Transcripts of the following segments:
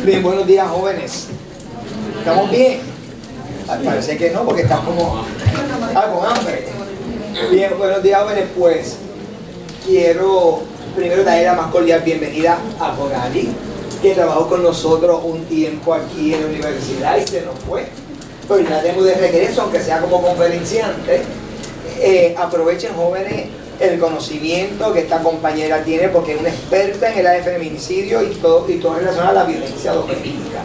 Bien, buenos días, jóvenes. ¿Estamos bien? Parece que no, porque están como con hambre. Bien, buenos días, jóvenes. Pues quiero primero darle la más cordial bienvenida a Corali, que trabajó con nosotros un tiempo aquí en la universidad y se nos fue. Pero ya la tenemos de regreso, aunque sea como conferenciante. Aprovechen, jóvenes, el conocimiento que esta compañera tiene, porque es una experta en el área de feminicidio y todo relacionado a la violencia doméstica.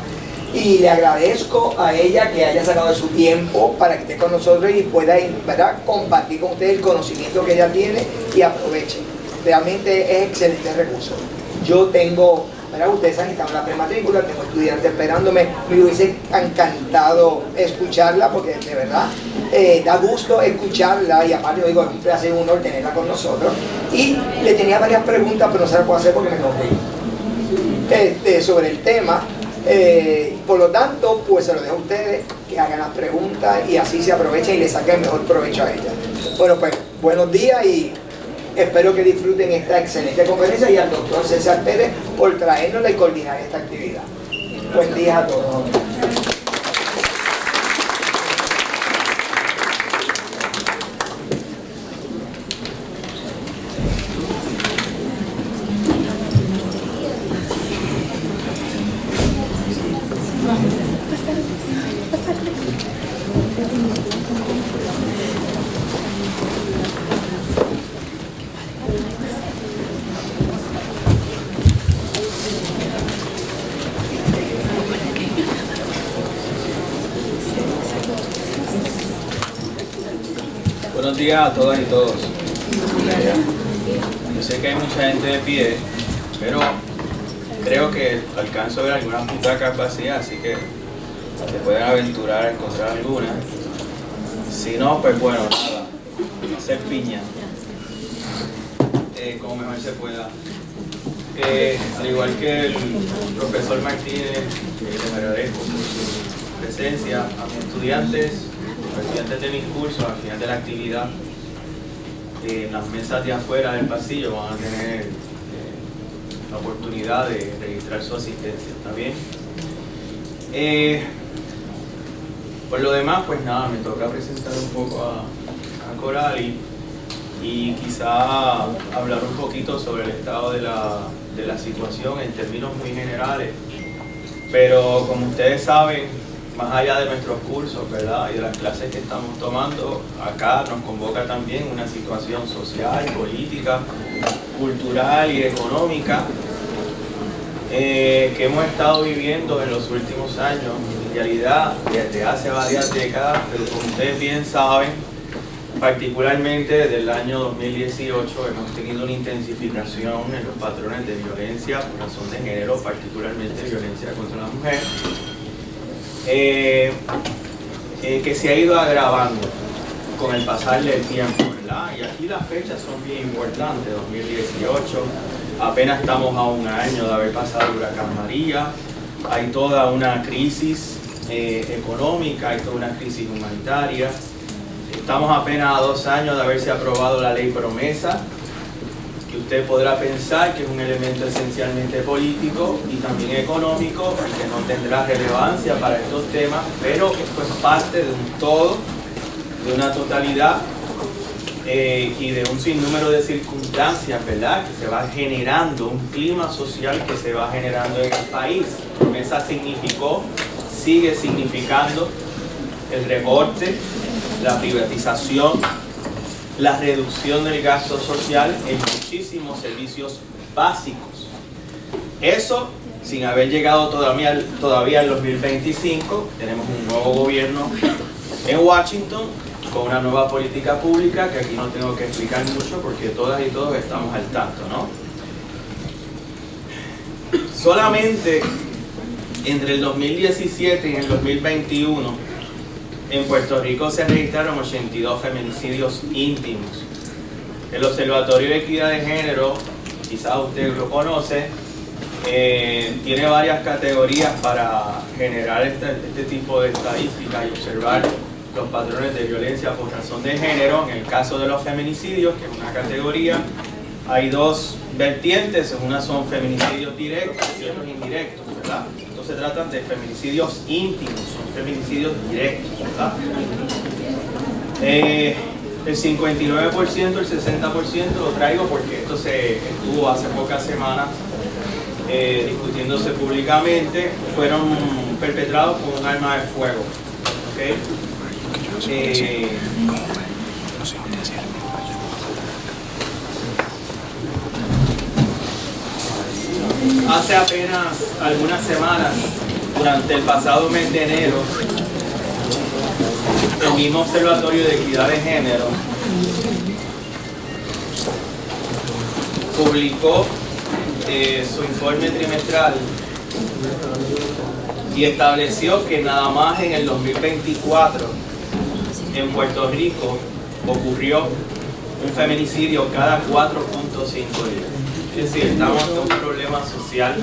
Y le agradezco a ella que haya sacado de su tiempo para que esté con nosotros y pueda, ¿verdad?, compartir con ustedes el conocimiento que ella tiene, y aprovechen. Realmente es excelente recurso. Yo tengo, ¿verdad?, ustedes han estado en la prematrícula, tengo estudiantes esperándome, me hubiese encantado escucharla, porque de verdad da gusto escucharla, y aparte digo, es un placer, un honor tenerla con nosotros. Y le tenía varias preguntas, pero no se las puedo hacer porque me enojé sobre el tema. Por lo tanto, pues se lo dejo a ustedes que hagan las preguntas y así se aprovechen y le saquen el mejor provecho a ella. Bueno, pues buenos días y espero que disfruten esta excelente conferencia, y al doctor César Pérez por traernosla y coordinar esta actividad. Buen día a todos. Buenos días a todas y todos. Yo sé que hay mucha gente de pie, pero creo que alcanzo a ver algunas butacas vacías, así que se pueden aventurar a encontrar algunas. Si no, pues bueno, nada, hacer piña como mejor se pueda. Al igual que el profesor Martínez, les agradezco por su presencia. A mis estudiantes de mis cursos, al final de la actividad, en las mesas de afuera del pasillo van a tener la oportunidad de registrar su asistencia. ¿Está bien? Por lo demás, pues nada, me toca presentar un poco a Corali y quizá hablar un poquito sobre el estado de la situación en términos muy generales. Pero como ustedes saben, más allá de nuestros cursos, ¿verdad?, y de las clases que estamos tomando, acá nos convoca también una situación social, política, cultural y económica que hemos estado viviendo en los últimos años, en realidad desde hace varias décadas, pero como ustedes bien saben, particularmente desde el año 2018 hemos tenido una intensificación en los patrones de violencia por razón de género, particularmente violencia contra la mujer, que se ha ido agravando con el pasar del tiempo, ¿verdad? Y aquí las fechas son bien importantes. 2018, apenas estamos a un año de haber pasado el huracán María, hay toda una crisis económica, hay toda una crisis humanitaria, estamos apenas a 2 años de haberse aprobado la ley promesa, que usted podrá pensar que es un elemento esencialmente político y también económico y que no tendrá relevancia para estos temas, pero esto es parte de un todo, de una totalidad y de un sinnúmero de circunstancias, ¿verdad?, que se va generando, un clima social que se va generando en el país. Promesa significó, sigue significando el recorte, la privatización, la reducción del gasto social en muchísimos servicios básicos. Eso sin haber llegado todavía al 2025. Tenemos un nuevo gobierno en Washington con una nueva política pública que aquí no tengo que explicar mucho porque todas y todos estamos al tanto, ¿no? Solamente entre el 2017 y el 2021 en Puerto Rico se registraron 82 feminicidios íntimos. El Observatorio de Equidad de Género, quizás usted lo conoce, tiene varias categorías para generar este tipo de estadísticas y observar los patrones de violencia por razón de género. En el caso de los feminicidios, que es una categoría, hay 2 vertientes. Una son feminicidios directos y otros indirectos, ¿verdad? Estos se tratan de feminicidios íntimos, son feminicidios directos, ¿verdad? El 59%, el 60% lo traigo porque esto se estuvo hace pocas semanas discutiéndose públicamente, fueron perpetrados con un arma de fuego. ¿Okay? Hace apenas algunas semanas, durante el pasado mes de enero, el mismo Observatorio de Equidad de Género publicó su informe trimestral y estableció que nada más en el 2024 en Puerto Rico ocurrió un feminicidio cada 4.5 días. Es decir, estamos ante un problema social,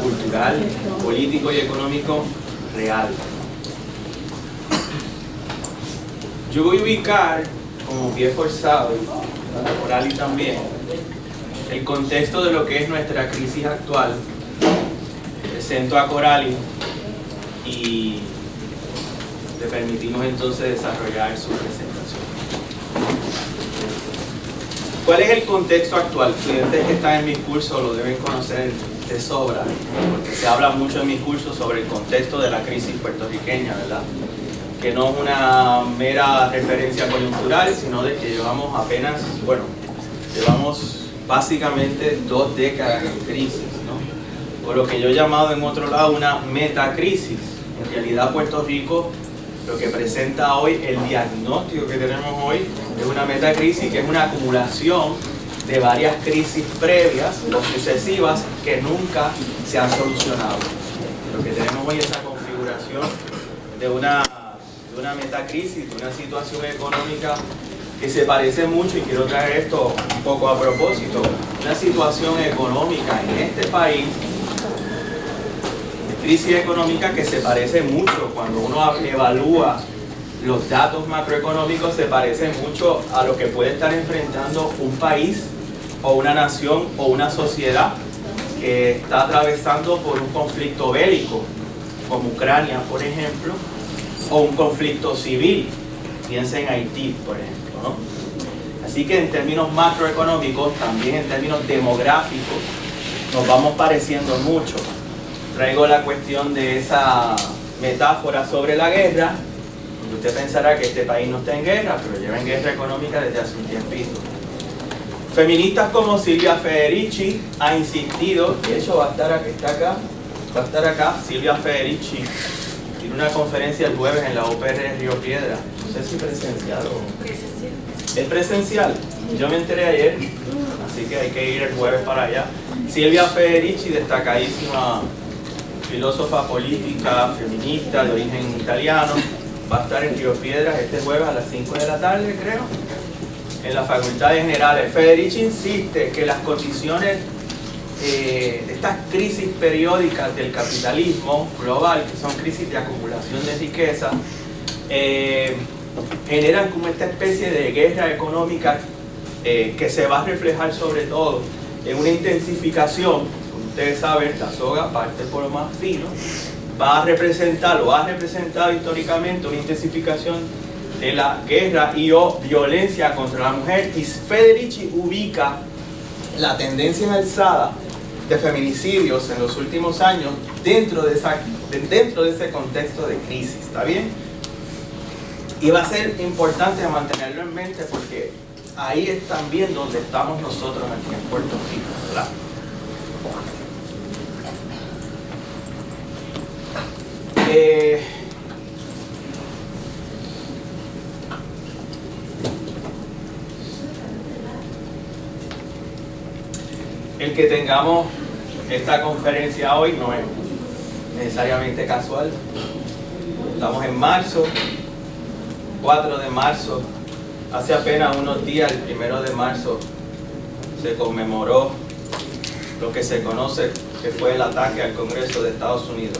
cultural, político y económico real. Yo voy a ubicar como pie forzado, y Coralie también, el contexto de lo que es nuestra crisis actual. Presento a Coralie y le permitimos entonces desarrollar su presentación. ¿Cuál es el contexto actual? Estudiantes que están en mis cursos lo deben conocer de sobra, porque se habla mucho en mis cursos sobre el contexto de la crisis puertorriqueña, ¿verdad? Que no es una mera referencia coyuntural, sino de que llevamos básicamente 2 décadas en crisis, ¿no? O lo que yo he llamado en otro lado una metacrisis. En realidad Puerto Rico, lo que presenta hoy, el diagnóstico que tenemos hoy, es una metacrisis, que es una acumulación de varias crisis previas o sucesivas que nunca se han solucionado. Lo que tenemos hoy es la configuración de una metacrisis, de una situación económica que se parece mucho, y quiero traer esto un poco a propósito, una situación económica en este país, crisis económica que se parece mucho, cuando uno evalúa los datos macroeconómicos, se parece mucho a lo que puede estar enfrentando un país o una nación o una sociedad que está atravesando por un conflicto bélico, como Ucrania, por ejemplo, o un conflicto civil, piensa en Haití, por ejemplo, ¿no? Así que en términos macroeconómicos, también en términos demográficos, nos vamos pareciendo mucho. Traigo la cuestión de esa metáfora sobre la guerra. Usted pensará que este país no está en guerra, pero lleva en guerra económica desde hace un tiempito. Feministas como Silvia Federici ha insistido, de hecho va a estar acá, Silvia Federici tiene una conferencia el jueves en la UPR Río Piedra, no sé si presencial o... Presencial. ¿Es presencial? Yo me enteré ayer, así que hay que ir el jueves para allá. Silvia Federici, destacadísima filósofa política, feminista, de origen italiano, va a estar en Río Piedras este jueves a las 5 de la tarde, creo, en la Facultad de Generales. Federici insiste que las condiciones de estas crisis periódicas del capitalismo global, que son crisis de acumulación de riqueza, generan como esta especie de guerra económica que se va a reflejar sobre todo en una intensificación. Como ustedes saben, la soga parte por lo más fino, va a representar o ha representado históricamente una intensificación de la guerra y o violencia contra la mujer, y Federici ubica la tendencia en alzada de feminicidios en los últimos años dentro de ese contexto de crisis, ¿está bien? Y va a ser importante mantenerlo en mente porque ahí es también donde estamos nosotros aquí en Puerto Rico, ¿verdad? El que tengamos esta conferencia hoy no es necesariamente casual. Estamos en marzo, 4 de marzo. Hace apenas unos días, el 1 de marzo, se conmemoró lo que se conoce que fue el ataque al Congreso de Estados Unidos,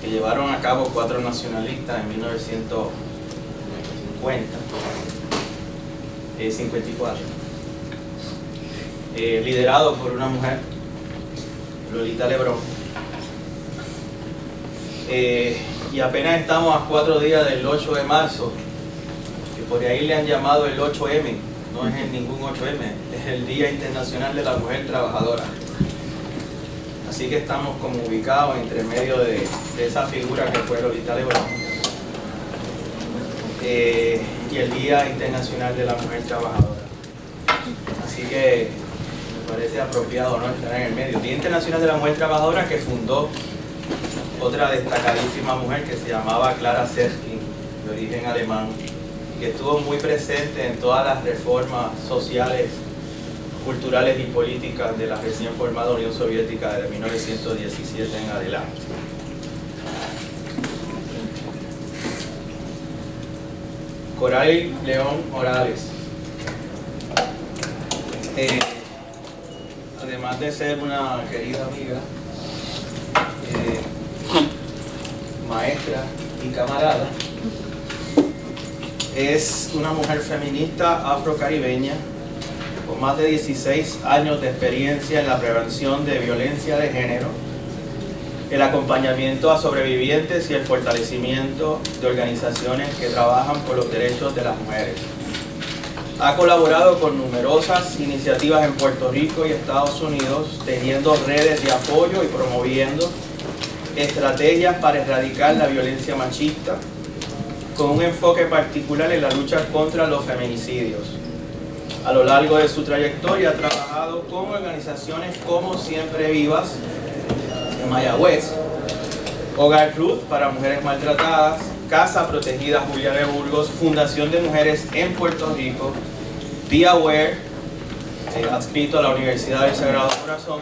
que llevaron a cabo 4 nacionalistas en 1954, liderado por una mujer, Lolita Lebrón, Y apenas estamos a 4 días del 8 de marzo, que por ahí le han llamado el 8M, no es ningún 8M, es el Día Internacional de la Mujer Trabajadora. Así que estamos como ubicados entre medio de esa figura que fue Lolita Lebrón y el Día Internacional de la Mujer Trabajadora. Así que me parece apropiado, ¿no?, estar en el medio. Día Internacional de la Mujer Trabajadora, que fundó otra destacadísima mujer que se llamaba Clara Zetkin, de origen alemán, que estuvo muy presente en todas las reformas sociales, culturales y políticas de la recién formada Unión Soviética de 1917 en adelante. Coralie León Morales, además de ser una querida amiga, maestra y camarada, es una mujer feminista afrocaribeña con más de 16 años de experiencia en la prevención de violencia de género, el acompañamiento a sobrevivientes y el fortalecimiento de organizaciones que trabajan por los derechos de las mujeres. Ha colaborado con numerosas iniciativas en Puerto Rico y Estados Unidos, teniendo redes de apoyo y promoviendo estrategias para erradicar la violencia machista, con un enfoque particular en la lucha contra los feminicidios. A lo largo de su trayectoria ha trabajado con organizaciones como Siempre Vivas de Mayagüez, Hogar Ruth para mujeres maltratadas, Casa Protegida Julia de Burgos, Fundación de Mujeres en Puerto Rico, Be Aware, adscrito a la Universidad del Sagrado Corazón,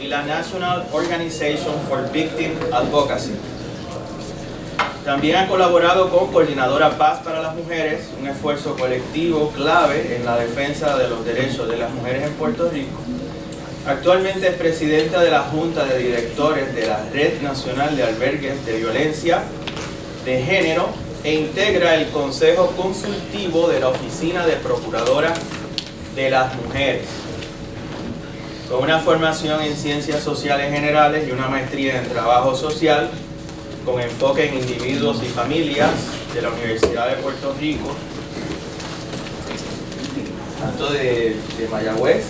y la National Organization for Victim Advocacy. También ha colaborado con Coordinadora Paz para las Mujeres, un esfuerzo colectivo clave en la defensa de los derechos de las mujeres en Puerto Rico. Actualmente es presidenta de la Junta de Directores de la Red Nacional de Albergues de Violencia de Género e integra el Consejo Consultivo de la Oficina de Procuradora de las Mujeres. Con una formación en Ciencias Sociales Generales y una maestría en Trabajo Social, con enfoque en individuos y familias de la Universidad de Puerto Rico, tanto de Mayagüez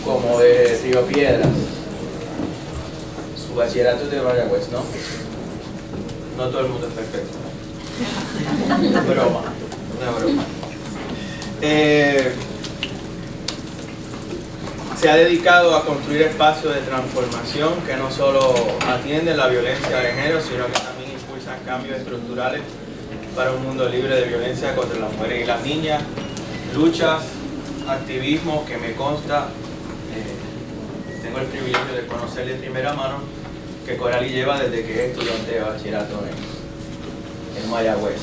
como de Río Piedras. Su bachillerato es de Mayagüez, ¿no? No todo el mundo es perfecto. Una broma, una broma. Se ha dedicado a construir espacios de transformación que no solo atienden la violencia de género, sino que también impulsan cambios estructurales para un mundo libre de violencia contra las mujeres y las niñas. Luchas, activismo que me consta, tengo el privilegio de conocer de primera mano, que Coralie lleva desde que es estudiante de bachillerato en Mayagüez,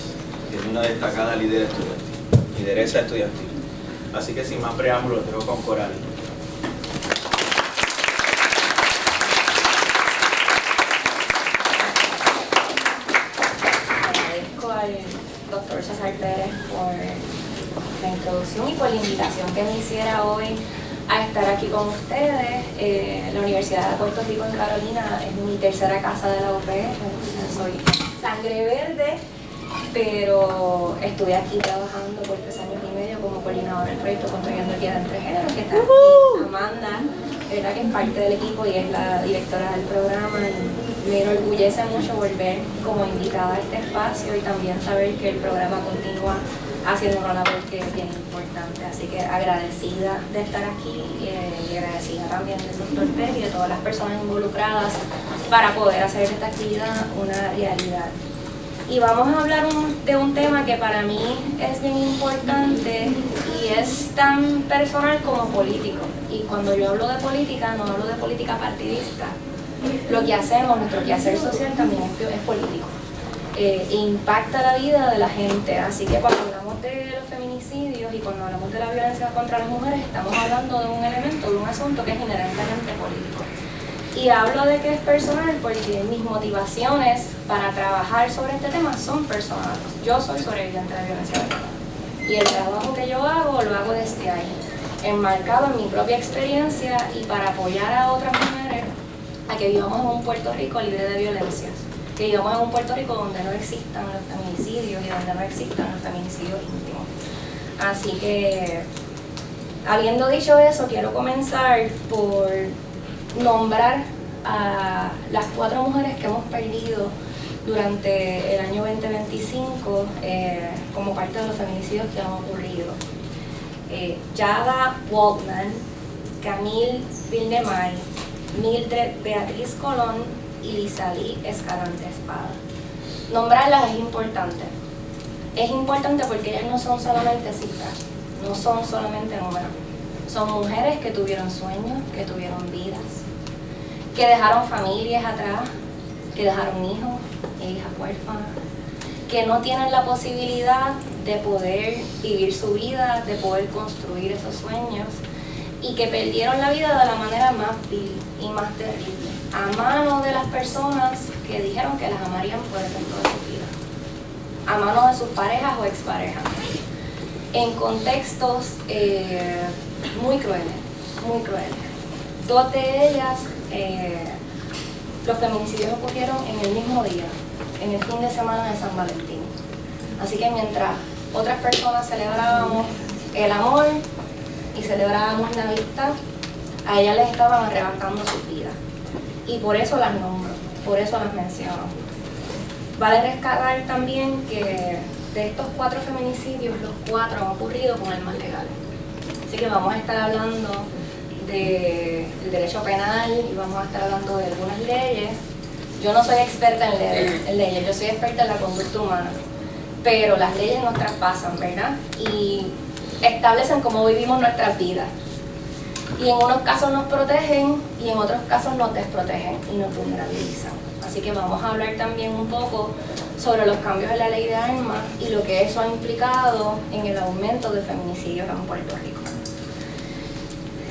que es una destacada lideresa estudiantil. Así que sin más preámbulos, dejo con Coralie. Doctor César Pérez por la introducción y por la invitación que me hiciera hoy a estar aquí con ustedes. La Universidad de Puerto Rico en Carolina es mi tercera casa de la UPR. Soy sangre verde, pero estuve aquí trabajando por 3 años y medio como coordinadora del proyecto Construyendo Equidad entre Géneros, que está aquí Amanda, que es parte del equipo y es la directora del programa. Me enorgullece mucho volver como invitada a este espacio y también saber que el programa continúa haciendo una labor que es bien importante. Así que agradecida de estar aquí y agradecida también del Dr. Pérez y de todas las personas involucradas para poder hacer esta actividad una realidad. Y vamos a hablar de un tema que para mí es bien importante y es tan personal como político. Y cuando yo hablo de política, no hablo de política partidista. Lo que hacemos, nuestro quehacer social también es político. Impacta la vida de la gente. Así que cuando hablamos de los feminicidios y cuando hablamos de la violencia contra las mujeres, estamos hablando de un elemento, de un asunto que es inherentemente político. Y hablo de que es personal porque mis motivaciones para trabajar sobre este tema son personales. Yo soy sobreviviente de violencia de género y el trabajo que yo hago lo hago desde ahí, enmarcado en mi propia experiencia y para apoyar a otras mujeres a que vivamos en un Puerto Rico libre de violencias. que vivamos en un Puerto Rico donde no existan los feminicidios y donde no existan los feminicidios íntimos. Así que, habiendo dicho eso, quiero comenzar por nombrar a las 4 mujeres que hemos perdido durante el año 2025 como parte de los feminicidios que han ocurrido. Yada Waltman, Camille Villemay, Mildred Beatriz Colón y Lizalí Escalante Espada. Nombrarlas es importante. Es importante porque ellas no son solamente cifras, no son solamente números. Son mujeres que tuvieron sueños, que tuvieron vidas, que dejaron familias atrás, que dejaron hijos e hijas huérfanas, que no tienen la posibilidad de poder vivir su vida, de poder construir esos sueños, y que perdieron la vida de la manera más vil y más terrible, a manos de las personas que dijeron que las amarían por el resto de su vida, a manos de sus parejas o exparejas, en contextos muy crueles, muy crueles. 2 de ellas, los feminicidios ocurrieron en el mismo día, en el fin de semana de San Valentín. Así que mientras otras personas celebrábamos el amor y celebrábamos la amistad, a ellas les estaban arrebatando sus vidas. Y por eso las nombro, por eso las menciono. Vale rescatar también que de estos 4 feminicidios, los 4 han ocurrido con armas legales. Así que vamos a estar hablando del derecho penal y vamos a estar hablando de algunas leyes. Yo no soy experta en leyes, yo soy experta en la conducta humana, pero las leyes nos traspasan, ¿verdad? Y establecen cómo vivimos nuestras vidas. Y en unos casos nos protegen y en otros casos nos desprotegen y nos vulnerabilizan. Así que vamos a hablar también un poco sobre los cambios en la ley de armas y lo que eso ha implicado en el aumento de feminicidios en Puerto Rico.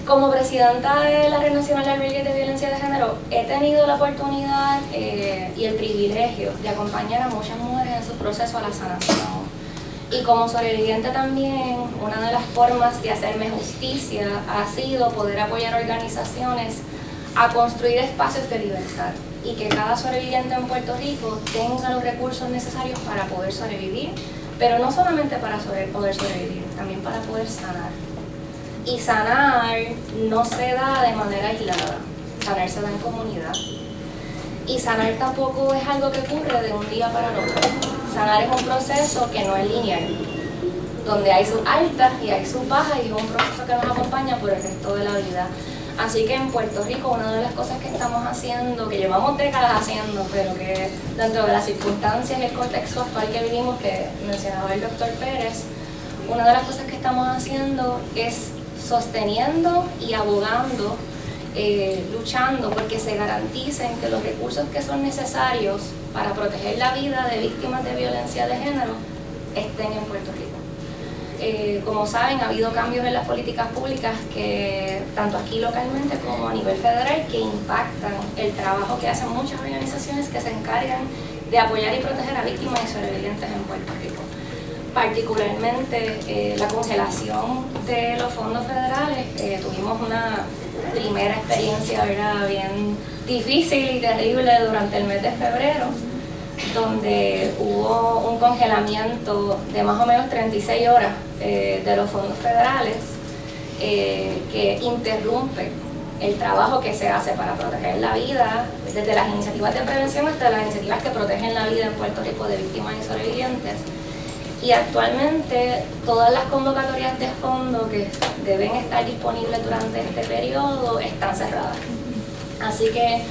Como presidenta de la Red Nacional de Albergues de Violencia de Género, he tenido la oportunidad y el privilegio de acompañar a muchas mujeres en su proceso a la sanación. Y como sobreviviente también, una de las formas de hacerme justicia ha sido poder apoyar organizaciones a construir espacios de libertad y que cada sobreviviente en Puerto Rico tenga los recursos necesarios para poder sobrevivir, pero no solamente para poder sobrevivir, también para poder sanar. Y sanar no se da de manera aislada, sanar se da en comunidad. Y sanar tampoco es algo que ocurre de un día para el otro. Sanar es un proceso que no es lineal, donde hay sus altas y hay sus bajas y es un proceso que nos acompaña por el resto de la vida. Así que en Puerto Rico una de las cosas que estamos haciendo, que llevamos décadas haciendo, pero que dentro de las circunstancias y el contexto actual que vivimos, que mencionaba el doctor Pérez, una de las cosas que estamos haciendo es sosteniendo y abogando, luchando porque se garanticen que los recursos que son necesarios para proteger la vida de víctimas de violencia de género estén en Puerto Rico. Como saben, ha habido cambios en las políticas públicas que tanto aquí localmente como a nivel federal que impactan el trabajo que hacen muchas organizaciones que se encargan de apoyar y proteger a víctimas y sobrevivientes en Puerto Rico. Particularmente la congelación de los fondos federales, tuvimos una primera experiencia, ¿verdad?, bien difícil y terrible durante el mes de febrero, donde hubo un congelamiento de más o menos 36 horas de los fondos federales que interrumpe el trabajo que se hace para proteger la vida, desde las iniciativas de prevención hasta las iniciativas que protegen la vida en Puerto Rico de víctimas y sobrevivientes. Y actualmente todas las convocatorias de fondo que deben estar disponibles durante este periodo están cerradas. Así que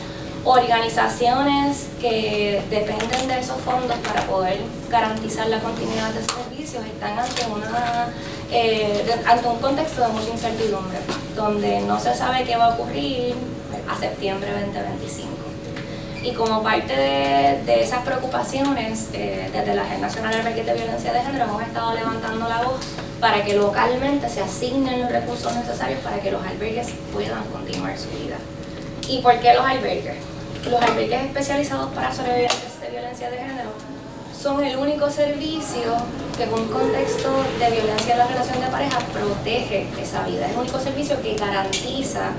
organizaciones que dependen de esos fondos para poder garantizar la continuidad de servicios están ante un contexto de mucha incertidumbre, donde no se sabe qué va a ocurrir a septiembre 2025. Y como parte de esas preocupaciones, desde la Red Nacional de Albergues de Violencia de Género hemos estado levantando la voz para que localmente se asignen los recursos necesarios para que los albergues puedan continuar su vida. ¿Y por qué los albergues? Los albergues especializados para sobrevivientes de violencia de género son el único servicio que en un contexto de violencia en la relación de pareja protege esa vida. Es el único servicio que garantiza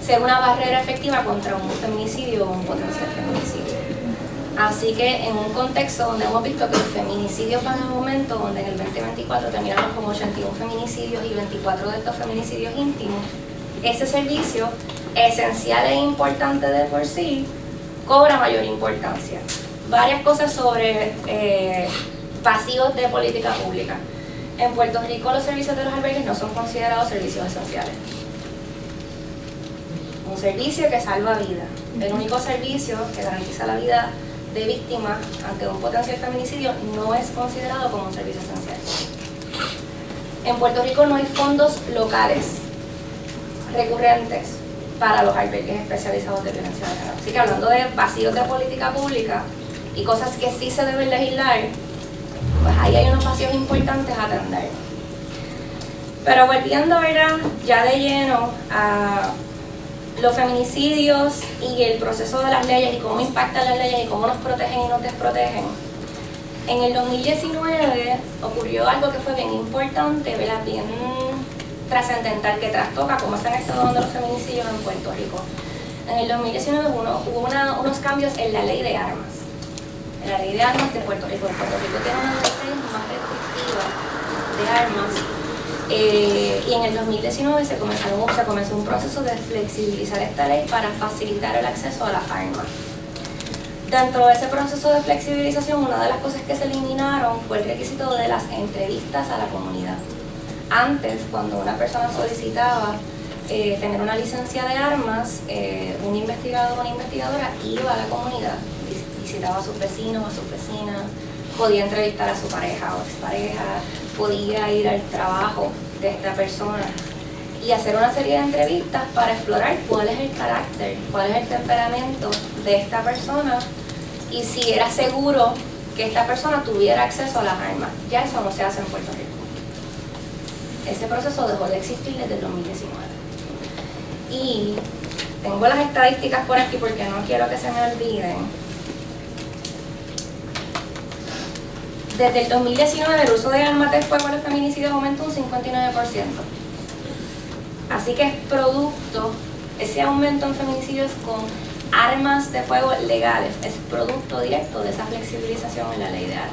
ser una barrera efectiva contra un feminicidio o un potencial feminicidio. Así que en un contexto donde hemos visto que los feminicidios van en aumento, donde en el 2024 terminamos con 81 feminicidios y 24 de estos feminicidios íntimos, ese servicio, esencial e importante de por sí, cobra mayor importancia. Varias cosas sobre vacíos de política pública. En Puerto Rico los servicios de los albergues no son considerados servicios esenciales. Un servicio que salva vidas. El único servicio que garantiza la vida de víctimas ante un potencial feminicidio no es considerado como un servicio esencial. En Puerto Rico no hay fondos locales recurrentes para los albergues especializados de violencia de género. Así que hablando de vacíos de política pública y cosas que sí se deben legislar, pues ahí hay unos vacíos importantes a atender. Pero volviendo ahora ya de lleno a los feminicidios y el proceso de las leyes y cómo impactan las leyes y cómo nos protegen y nos desprotegen. En el 2019 ocurrió algo que fue bien importante, ¿verdad? Bien trascendental, que trastoca cómo se han estado dando los feminicidios en Puerto Rico. En el 2019 hubo unos cambios en la ley de armas. En la ley de armas de Puerto Rico. Puerto Rico tiene una ley más restrictiva de armas. Y en el 2019 se comenzó un proceso de flexibilizar esta ley para facilitar el acceso a las armas. Dentro de ese proceso de flexibilización, una de las cosas que se eliminaron fue el requisito de las entrevistas a la comunidad. Antes, cuando una persona solicitaba tener una licencia de armas, un investigador o una investigadora iba a la comunidad, visitaba a sus vecinos, a sus vecinas, podía entrevistar a su pareja o expareja, podía ir al trabajo de esta persona y hacer una serie de entrevistas para explorar cuál es el carácter, cuál es el temperamento de esta persona y si era seguro que esta persona tuviera acceso a las armas. Ya eso no se hace en Puerto Rico. Ese proceso dejó de existir desde el 2019. Y tengo las estadísticas por aquí porque no quiero que se me olviden. Desde el 2019 el uso de armas de fuego en los feminicidios aumentó un 59%. Así que es producto, ese aumento en feminicidios con armas de fuego legales, es producto directo de esa flexibilización en la ley de armas.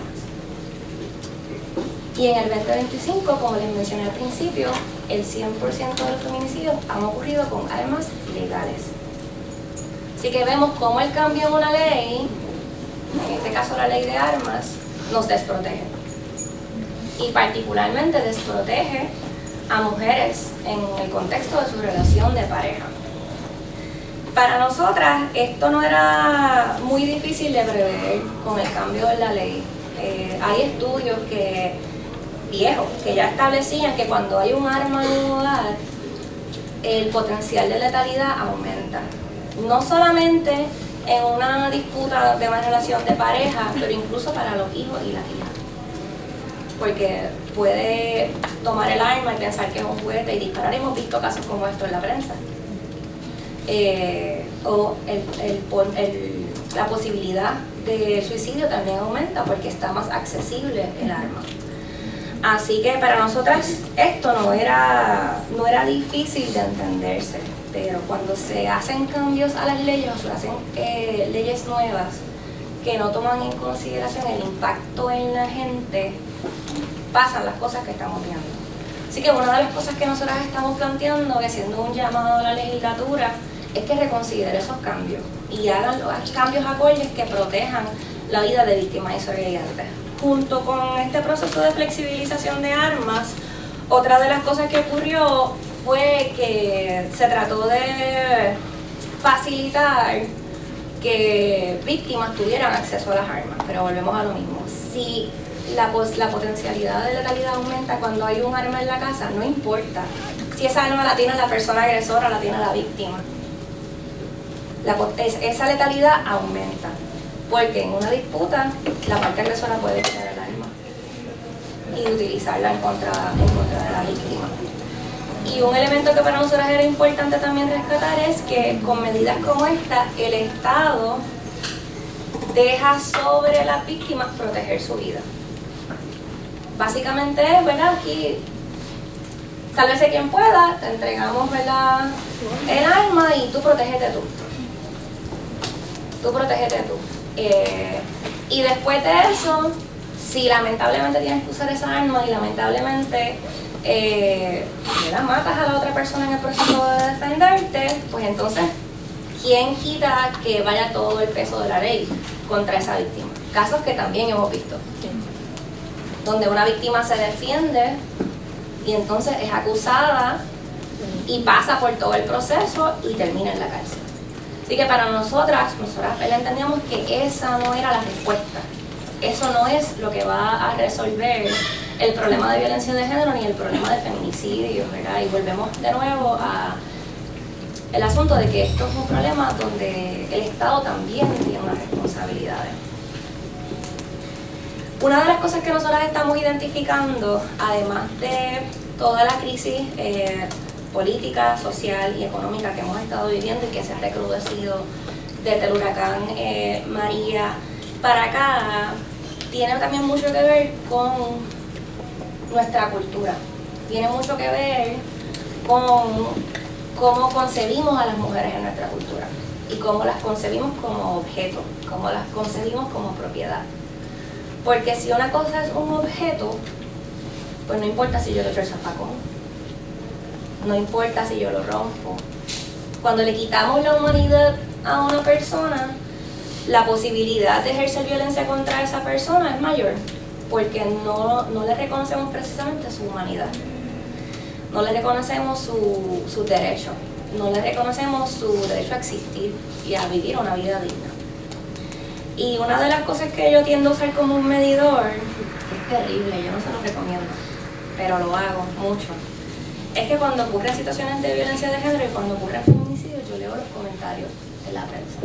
Y en el 2025, como les mencioné al principio, el 100% de los feminicidios han ocurrido con armas legales. Así que vemos cómo el cambio en una ley, en este caso la ley de armas, nos desprotege. Y particularmente desprotege a mujeres en el contexto de su relación de pareja. Para nosotras esto no era muy difícil de prever con el cambio de la ley. Hay estudios viejos que ya establecían que cuando hay un arma en un hogar, el potencial de letalidad aumenta. No solamente en una disputa de una relación de pareja, pero incluso para los hijos y las hijas. Porque puede tomar el arma y pensar que es un juguete y disparar. Hemos visto casos como esto en la prensa. O la posibilidad de suicidio también aumenta porque está más accesible el arma. Así que para nosotras esto no era difícil de entenderse, pero cuando se hacen cambios a las leyes o se hacen leyes nuevas que no toman en consideración el impacto en la gente, pasan las cosas que estamos viendo. Así que una de las cosas que nosotras estamos planteando, y haciendo un llamado a la legislatura, es que reconsidere esos cambios y hagan los cambios acordes que protejan la vida de víctimas y sobrevivientes. Junto con este proceso de flexibilización de armas, otra de las cosas que ocurrió fue que se trató de facilitar que víctimas tuvieran acceso a las armas, pero volvemos a lo mismo. Si la potencialidad de letalidad aumenta cuando hay un arma en la casa, no importa si esa arma la tiene la persona agresora o la tiene la víctima. Esa letalidad aumenta, porque en una disputa la parte agresora puede quitar el arma y utilizarla en contra de la víctima. Y un elemento que para nosotros era importante también rescatar es que con medidas como esta, el Estado deja sobre las víctimas proteger su vida. Básicamente es, ¿verdad? Aquí, sálvese quien pueda, te entregamos, ¿verdad?, el arma y tú protégete tú. Tú protégete tú. Y después de eso, si lamentablemente tienes que usar esa arma y lamentablemente matas a la otra persona en el proceso de defenderte, pues entonces, ¿quién quita que vaya todo el peso de la ley contra esa víctima? Casos que también hemos visto, donde una víctima se defiende y entonces es acusada y pasa por todo el proceso y termina en la cárcel. Así que para nosotras entendíamos que esa no era la respuesta. Eso no es lo que va a resolver el problema de violencia de género ni el problema de feminicidio, ¿verdad? Y volvemos de nuevo a el asunto de que esto es un problema donde el Estado también tiene unas responsabilidades. Una de las cosas que nosotras estamos identificando, además de toda la crisis política, social y económica que hemos estado viviendo y que se ha recrudecido desde el huracán María para acá, tiene también mucho que ver con nuestra cultura. Tiene mucho que ver con cómo concebimos a las mujeres en nuestra cultura y cómo las concebimos como objeto, cómo las concebimos como propiedad. Porque si una cosa es un objeto, pues no importa si yo le echo el zafacón, no importa si yo lo rompo. Cuando le quitamos la humanidad a una persona, la posibilidad de ejercer violencia contra esa persona es mayor, porque no le reconocemos precisamente su humanidad, no le reconocemos su derecho, no le reconocemos su derecho a existir y a vivir una vida digna. Y una de las cosas que yo tiendo a usar como un medidor, es terrible, yo no se lo recomiendo, pero lo hago mucho, es que cuando ocurren situaciones de violencia de género y cuando ocurren feminicidios, yo leo los comentarios de la prensa.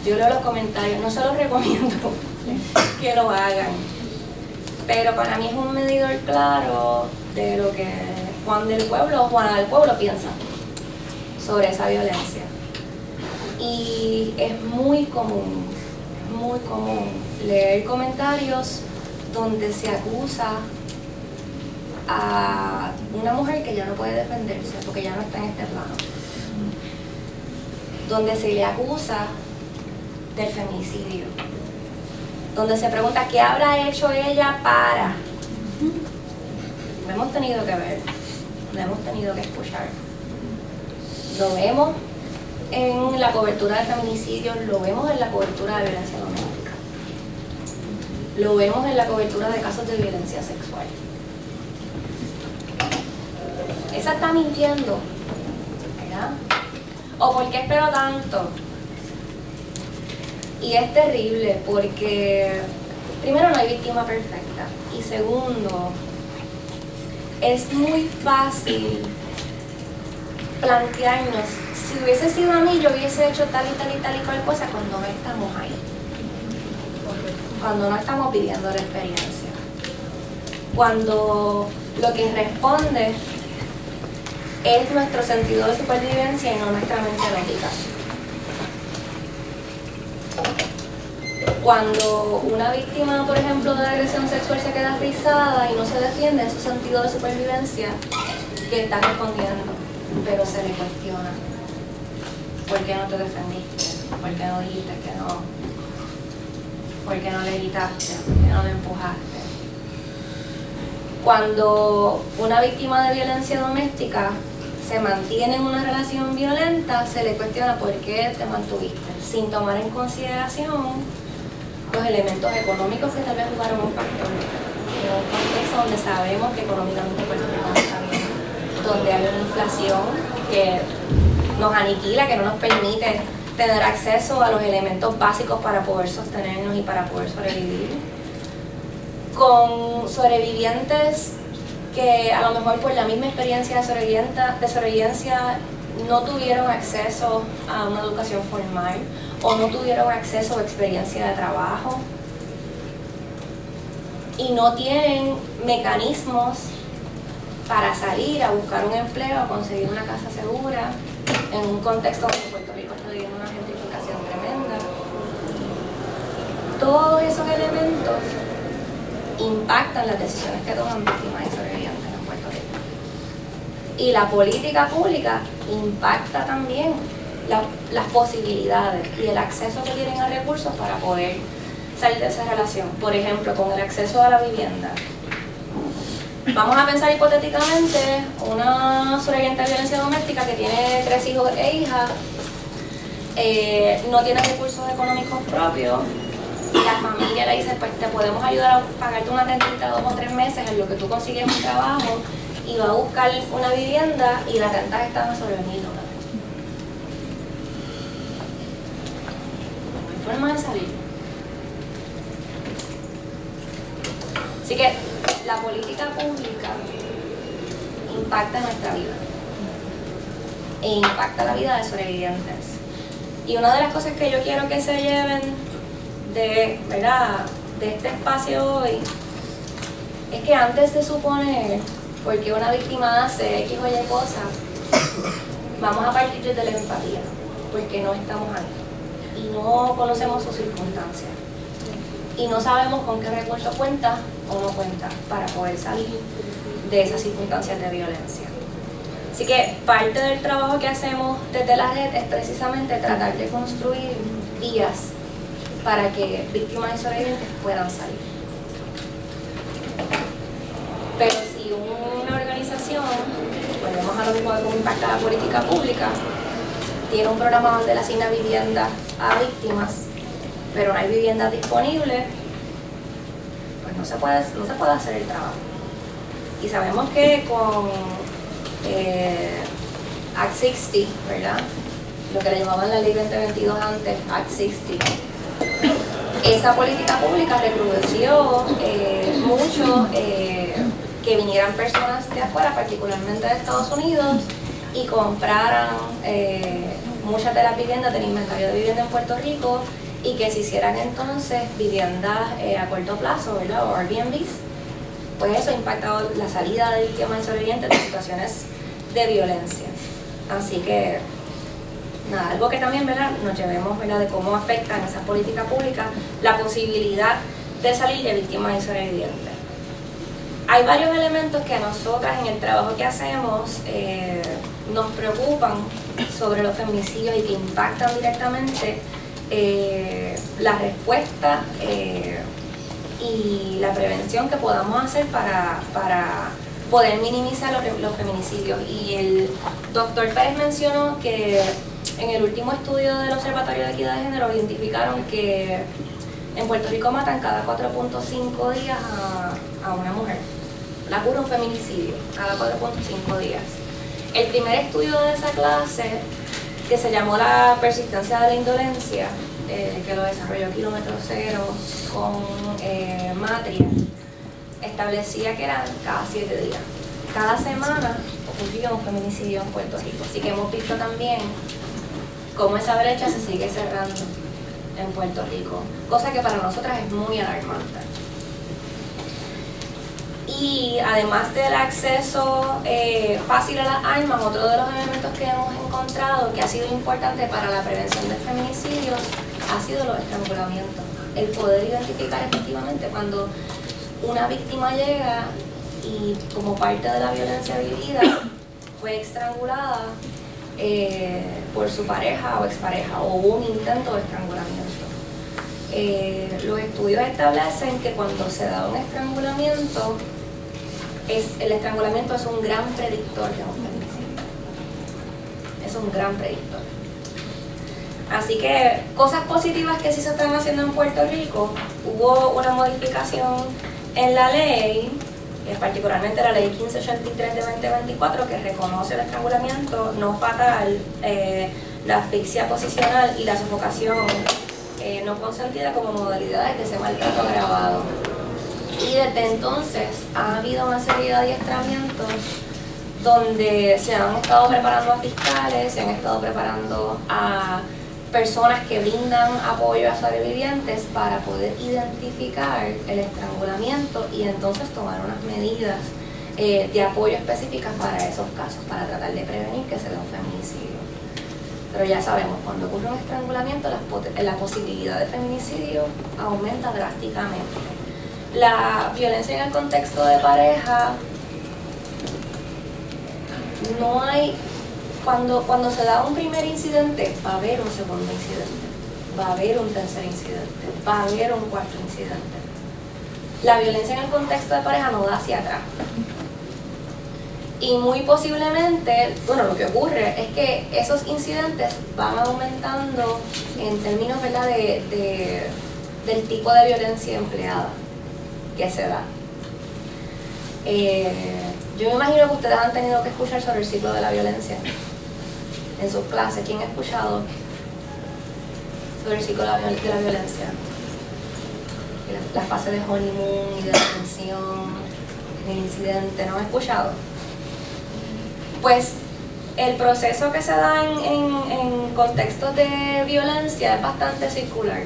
Yo leo los comentarios, no se los recomiendo que lo hagan, pero para mí es un medidor claro de lo que Juana del Pueblo piensa sobre esa violencia. Y es muy común leer comentarios donde se acusa a una mujer que ya no puede defenderse porque ya no está en este plano, donde se le acusa del feminicidio, donde se pregunta qué habrá hecho ella para. Lo hemos tenido que ver, lo hemos tenido que escuchar, lo vemos en la cobertura de feminicidios, lo vemos en la cobertura de violencia doméstica, lo vemos en la cobertura de casos de violencia sexual. Esa está mintiendo, ¿verdad? ¿O por qué espero tanto? Y es terrible porque, primero, no hay víctima perfecta. Y segundo, es muy fácil plantearnos, si hubiese sido a mí, yo hubiese hecho tal y tal y tal y cual cosa cuando no estamos ahí. Cuando no estamos viviendo la experiencia. Cuando lo que responde es nuestro sentido de supervivencia y no nuestra mente lógica. Cuando una víctima, por ejemplo, de agresión sexual se queda frisada y no se defiende, es su sentido de supervivencia que está respondiendo, pero se le cuestiona. ¿Por qué no te defendiste? ¿Por qué no dijiste que no? ¿Por qué no le gritaste? ¿Por qué no le empujaste? Cuando una víctima de violencia doméstica se mantiene en una relación violenta, se le cuestiona por qué te mantuviste, sin tomar en consideración los elementos económicos que tal vez jugaron un factor. En un contexto donde sabemos que económicamente Puerto Rico no está bien, donde hay una inflación que nos aniquila, que no nos permite tener acceso a los elementos básicos para poder sostenernos y para poder sobrevivir. Con sobrevivientes que a lo mejor por la misma experiencia de sobrevivencia no tuvieron acceso a una educación formal o no tuvieron acceso a experiencia de trabajo y no tienen mecanismos para salir a buscar un empleo, a conseguir una casa segura en un contexto donde Puerto Rico está viviendo una gentrificación tremenda. Todos esos elementos impactan las decisiones que toman víctimas y sobrevivientes en Puerto Rico. Y la política pública impacta también las posibilidades y el acceso que tienen a recursos para poder salir de esa relación. Por ejemplo, con el acceso a la vivienda. Vamos a pensar hipotéticamente una sobreviviente de violencia doméstica que tiene 3 hijos e hijas, no tiene recursos económicos propios, y la familia le dice, pues te podemos ayudar a pagarte una rentita 2 o 3 meses en lo que tú consigues un trabajo, y va a buscar una vivienda y las rentas están sobre $1,000. No hay forma de salir. Así que la política pública impacta en nuestra vida e impacta la vida de sobrevivientes. Y una de las cosas que yo quiero que se lleven de este espacio hoy es que antes de suponer por qué una víctima hace X o Y cosas, vamos a partir desde la empatía, porque no estamos ahí y no conocemos sus circunstancias y no sabemos con qué recursos cuenta o no cuenta para poder salir de esas circunstancias de violencia. Así que parte del trabajo que hacemos desde la red es precisamente tratar de construir vías para que víctimas y sobrevivientes puedan salir. Pero si una organización, volvemos a lo mismo de cómo impacta la política pública, tiene un programa donde le asigna vivienda a víctimas, pero no hay viviendas disponibles, pues no se puede hacer el trabajo. Y sabemos que con Act 60, ¿verdad? Lo que le llamaban la Ley 2022 antes, Act 60, esa política pública recrudeció mucho que vinieran personas de afuera, particularmente de Estados Unidos, y compraran muchas de las viviendas del inventario de vivienda en Puerto Rico y que se hicieran entonces viviendas a corto plazo, ¿verdad? O Airbnbs. Pues eso ha impactado la salida de víctimas y sobrevivientes de situaciones de violencia. Así que, nada, algo que también, ¿verdad?, nos llevemos, ¿verdad?, de cómo afectan esas políticas públicas la posibilidad de salir de víctimas y sobrevivientes. Hay varios elementos que a nosotras en el trabajo que hacemos nos preocupan sobre los feminicidios y que impactan directamente la respuesta y la prevención que podamos hacer para poder minimizar los feminicidios. Y el doctor Pérez mencionó que en el último estudio del Observatorio de Equidad de Género identificaron que en Puerto Rico matan cada 4.5 días a una mujer. La cura un feminicidio cada 4.5 días. El primer estudio de esa clase, que se llamó La persistencia de la indolencia, que lo desarrolló Kilómetro Cero con Matria, establecía que eran cada 7 días. Cada semana ocurría un feminicidio en Puerto Rico. Así que hemos visto también cómo esa brecha se sigue cerrando en Puerto Rico, cosa que para nosotras es muy alarmante. Y además del acceso fácil a las armas, otro de los elementos que hemos encontrado que ha sido importante para la prevención de feminicidios ha sido los estrangulamientos. El poder identificar efectivamente cuando una víctima llega y como parte de la violencia vivida fue estrangulada por su pareja o expareja, o hubo un intento de estrangulamiento. Los estudios establecen que cuando se da un estrangulamiento, el estrangulamiento es un gran predictor de un feminicidio. Es un gran predictor. Así que cosas positivas que sí se están haciendo en Puerto Rico: hubo una modificación en la ley, particularmente la ley 1583 de 2024, que reconoce el estrangulamiento no fatal, la asfixia posicional y la sofocación no consentida como modalidades de ese maltrato agravado. Y desde entonces ha habido una serie de adiestramientos donde se han estado preparando a fiscales, se han estado preparando a personas que brindan apoyo a sobrevivientes para poder identificar el estrangulamiento y entonces tomar unas medidas de apoyo específicas para esos casos, para tratar de prevenir que se dé un feminicidio. Pero ya sabemos, cuando ocurre un estrangulamiento, la posibilidad de feminicidio aumenta drásticamente. La violencia en el contexto de pareja, no hay cuando se da un primer incidente, va a haber un segundo incidente, va a haber un tercer incidente, va a haber un cuarto incidente. La violencia en el contexto de pareja no da hacia atrás. Y muy posiblemente, bueno, lo que ocurre es que esos incidentes van aumentando en términos, ¿verdad?, del tipo de violencia empleada que se da. Yo me imagino que ustedes han tenido que escuchar sobre el ciclo de la violencia en sus clases. ¿Quién ha escuchado sobre el ciclo de la violencia? La fase de honeymoon y de tensión, el incidente, ¿no han escuchado? Pues el proceso que se da en contextos de violencia es bastante circular.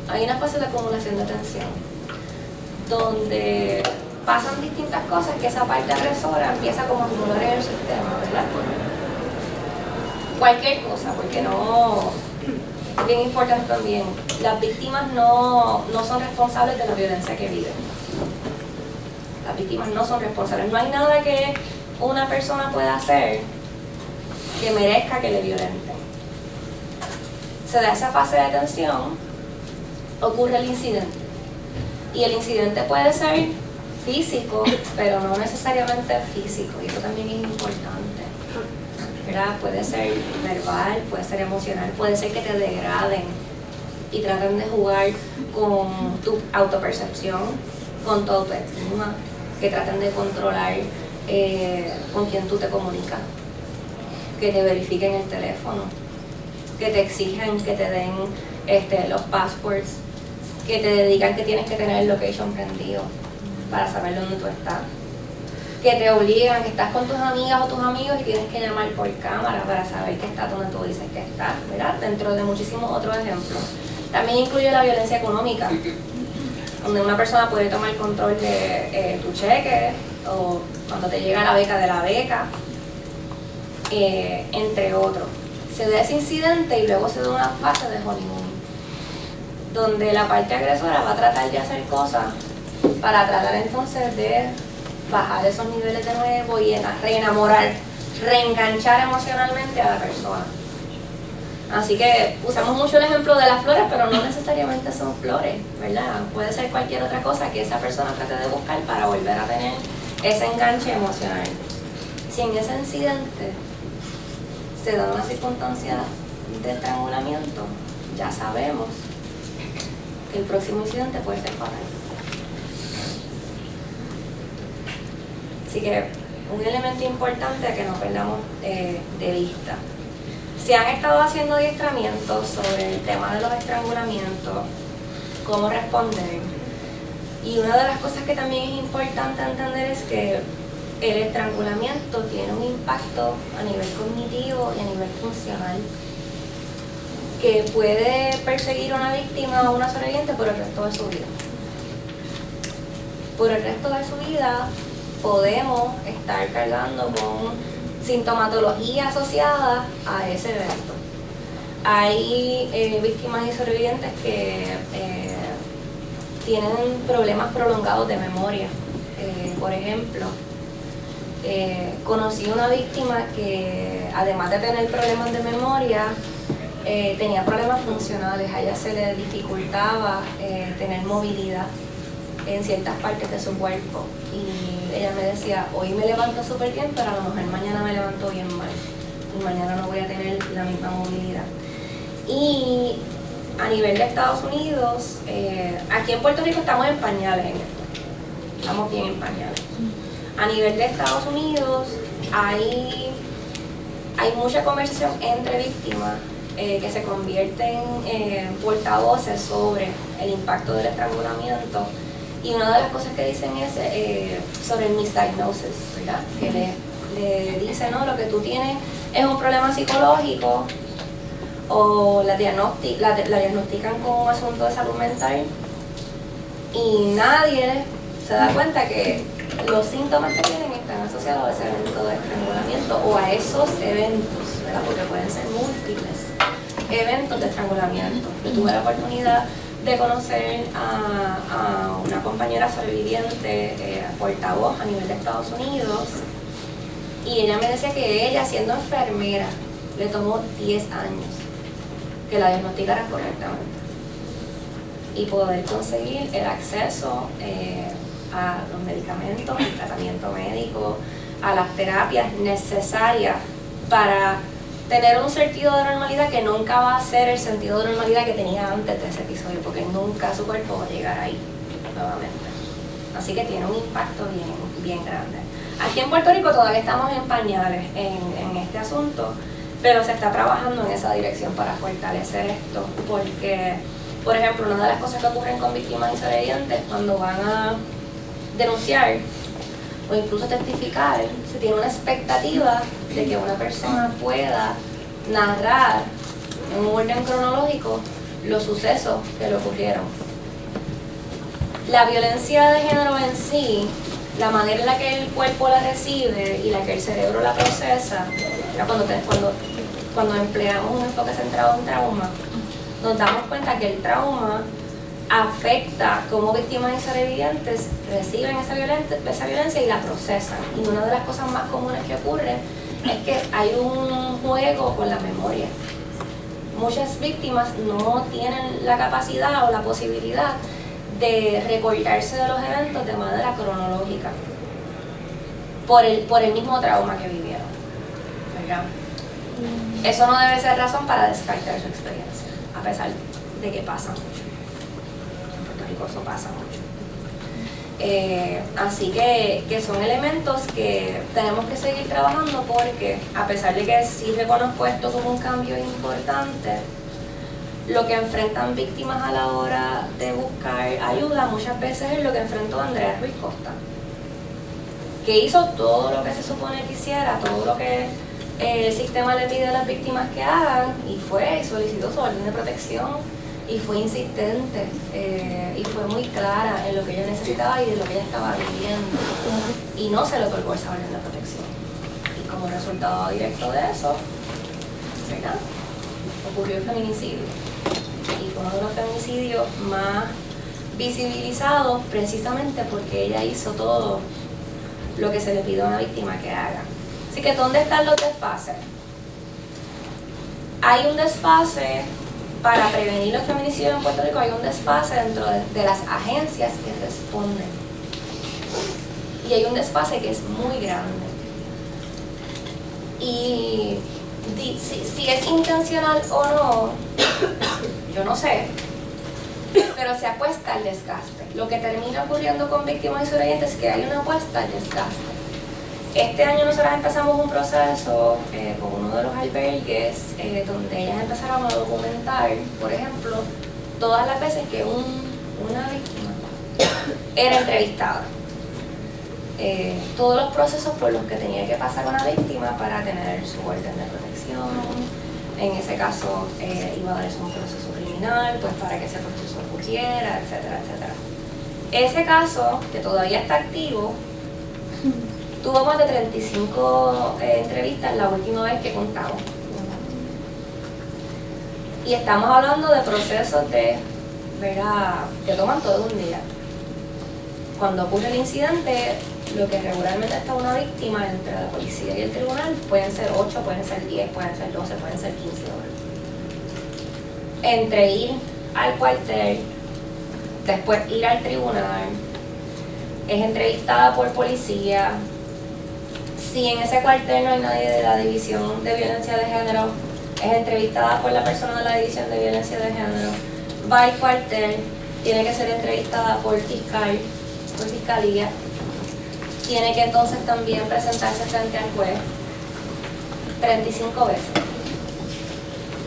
Hay una fase de acumulación de tensión, donde pasan distintas cosas que esa parte agresora empieza como a acumular en el sistema, ¿verdad? Cualquier cosa, porque no, es bien importante también, las víctimas no son responsables de la violencia que viven. Las víctimas no son responsables. No hay nada que una persona pueda hacer que merezca que le violenten. Se da esa fase de tensión, ocurre el incidente. Y el incidente puede ser físico, pero no necesariamente físico, y eso también es importante, ¿verdad? Puede ser verbal, puede ser emocional, puede ser que te degraden y traten de jugar con tu autopercepción, con tu autoestima, que traten de controlar con quién tú te comunicas, que te verifiquen el teléfono, que te exijan que te den los passwords, que te digan que tienes que tener el location prendido para saber dónde tú estás, que te obligan, que estás con tus amigas o tus amigos y tienes que llamar por cámara para saber que estás donde tú dices que estás, ¿verdad? Dentro de muchísimos otros ejemplos. También incluye la violencia económica, donde una persona puede tomar control de tu cheque o cuando te llega la beca de la beca, entre otros. Se da ese incidente y luego se da una fase de honeymoon, donde la parte agresora va a tratar de hacer cosas para tratar entonces de bajar esos niveles de nuevo y reenamorar, reenganchar emocionalmente a la persona. Así que usamos mucho el ejemplo de las flores, pero no necesariamente son flores, ¿verdad? Puede ser cualquier otra cosa que esa persona trate de buscar para volver a tener ese enganche emocional. Si en ese incidente se da una circunstancia de estrangulamiento, ya sabemos que el próximo incidente puede ser fatal. Así que un elemento importante que no perdamos de vista. Se han estado haciendo adiestramientos sobre el tema de los estrangulamientos, cómo responder. Y una de las cosas que también es importante entender es que el estrangulamiento tiene un impacto a nivel cognitivo y a nivel funcional que puede perseguir a una víctima o una sobreviviente por el resto de su vida. Por el resto de su vida podemos estar cargando con sintomatología asociada a ese evento. Hay víctimas y sobrevivientes que tienen problemas prolongados de memoria. Por ejemplo, conocí una víctima que, además de tener problemas de memoria, tenía problemas funcionales. A ella se le dificultaba tener movilidad en ciertas partes de su cuerpo. Y ella me decía, hoy me levanto súper bien, pero a lo mejor mañana me levanto bien mal. Y mañana no voy a tener la misma movilidad. Y a nivel de Estados Unidos, aquí en Puerto Rico estamos en pañales en esto. Estamos bien en pañales. A nivel de Estados Unidos hay mucha conversación entre víctimas que se convierten en portavoces sobre el impacto del estrangulamiento. Y una de las cosas que dicen es sobre el misdiagnosis, ¿verdad? Que le dicen, no, lo que tú tienes es un problema psicológico, o la diagnostican con un asunto de salud mental, y nadie se da cuenta que los síntomas que tienen están asociados a ese evento de estrangulamiento o a esos eventos, ¿verdad? Porque pueden ser múltiples eventos de estrangulamiento. Yo tuve la oportunidad de conocer a una compañera sobreviviente, portavoz a nivel de Estados Unidos, Y ella me decía que ella, siendo enfermera, le tomó 10 años que la diagnosticaran correctamente y poder conseguir el acceso a los medicamentos, el tratamiento médico, a las terapias necesarias para tener un sentido de normalidad que nunca va a ser el sentido de normalidad que tenía antes de ese episodio, porque nunca su cuerpo va a llegar ahí nuevamente. Así que tiene un impacto bien grande. Aquí en Puerto Rico todavía estamos en pañales en este asunto, pero se está trabajando en esa dirección para fortalecer esto, porque, por ejemplo, una de las cosas que ocurren con víctimas y sobrevivientes cuando van a denunciar o incluso testificar, se tiene una expectativa de que una persona pueda narrar en un orden cronológico los sucesos que le ocurrieron. La violencia de género en sí, la manera en la que el cuerpo la recibe y la que el cerebro la procesa, cuando empleamos un enfoque centrado en trauma, nos damos cuenta que el trauma afecta cómo víctimas y sobrevivientes reciben esa violencia y la procesan. Y una de las cosas más comunes que ocurre es que hay un juego con la memoria. Muchas víctimas no tienen la capacidad o la posibilidad de recordarse de los eventos de manera cronológica por el mismo trauma que vivieron, ¿verdad? Eso no debe ser razón para descartar su experiencia, a pesar de que pasa mucho. En Puerto Rico eso pasa mucho. Así que son elementos que tenemos que seguir trabajando, porque a pesar de que sí reconozco esto como un cambio importante, lo que enfrentan víctimas a la hora de buscar ayuda muchas veces es lo que enfrentó Andrea Ruiz Costa, que hizo todo lo que se supone que hiciera, todo lo que el sistema le pide a las víctimas que hagan, y fue y solicitó su orden de protección y fue insistente y fue muy clara en lo que ella necesitaba y de lo que ella estaba viviendo, y no se le otorgó esa orden de protección. Y como resultado directo de eso, ¿verdad?, ocurrió el feminicidio, y fue uno de los feminicidios más visibilizados precisamente porque ella hizo todo lo que se le pide a una víctima que haga. Así que, ¿dónde están los desfases? Hay un desfase para prevenir los feminicidios en Puerto Rico, hay un desfase dentro de las agencias que responden. Y hay un desfase que es muy grande. Y si es intencional o no, yo no sé, pero se apuesta al desgaste. Lo que termina ocurriendo con víctimas y sobrevivientes es que hay una apuesta al desgaste. Este año nosotros empezamos un proceso con uno de los albergues donde ellas empezaron a documentar, por ejemplo, todas las veces que una víctima era entrevistada. Todos los procesos por los que tenía que pasar una víctima para tener su orden de protección. En ese caso iba a darse un proceso criminal, pues para que ese proceso ocurriera, etcétera, etcétera. Ese caso, que todavía está activo, tuvo más de 35 entrevistas la última vez que contamos. Y estamos hablando de procesos que toman todo un día. Cuando ocurre el incidente, lo que regularmente está una víctima entre la policía y el tribunal pueden ser 8, pueden ser 10, pueden ser 12, pueden ser 15 horas. Entre ir al cuartel, después ir al tribunal, es entrevistada por policía. Si en ese cuartel no hay nadie de la División de Violencia de Género, es entrevistada por la persona de la División de Violencia de Género, va al cuartel, tiene que ser entrevistada por fiscalía, tiene que entonces también presentarse frente al juez 35 veces.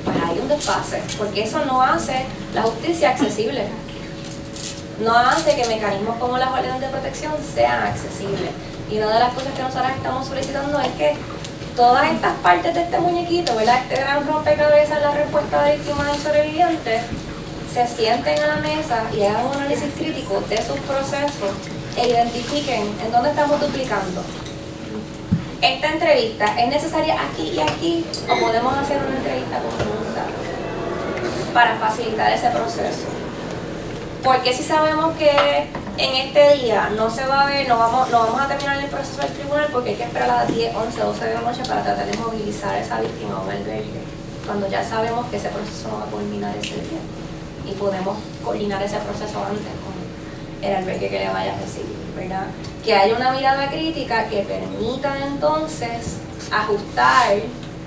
Pues hay un desfase, porque eso no hace la justicia accesible, no hace que mecanismos como las órdenes de protección sean accesibles. Y una de las cosas que nosotros estamos solicitando es que todas estas partes de este muñequito, ¿verdad?, este gran rompecabezas, la respuesta de víctimas y sobrevivientes, se sienten a la mesa y hagan un análisis crítico de sus procesos e identifiquen en dónde estamos duplicando. Esta entrevista es necesaria aquí y aquí, o podemos hacer una entrevista conjunta para facilitar ese proceso. Porque si sabemos que en este día no se va a ver, no vamos a terminar el proceso del tribunal porque hay que esperar a las 10, 11, 12 de la noche para tratar de movilizar a esa víctima a un albergue, cuando ya sabemos que ese proceso no va a culminar ese día y podemos coordinar ese proceso antes con el albergue que le vaya a recibir, ¿verdad? Que haya una mirada crítica que permita entonces ajustar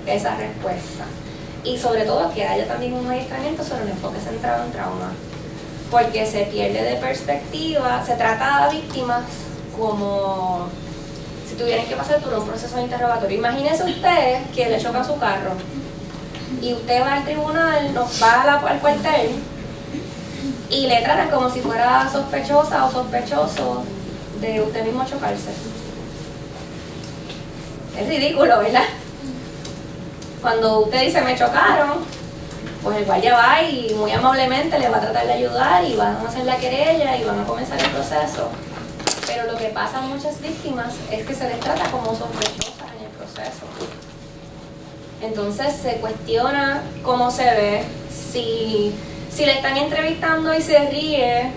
esa respuesta y sobre todo que haya también un adiestramiento sobre el enfoque centrado en trauma, porque se pierde de perspectiva, se trata a víctimas como si tuvieran que pasar por un proceso de interrogatorio. Imagínese usted que le choca su carro y usted va al tribunal, va al cuartel y le tratan como si fuera sospechosa o sospechoso de usted mismo chocarse. Es ridículo, ¿verdad? Cuando usted dice me chocaron, pues el guardia va y muy amablemente le va a tratar de ayudar y van a hacer la querella y van a comenzar el proceso. Pero lo que pasa a muchas víctimas es que se les trata como sospechosas en el proceso. Entonces se cuestiona cómo se ve, si le están entrevistando y se ríe,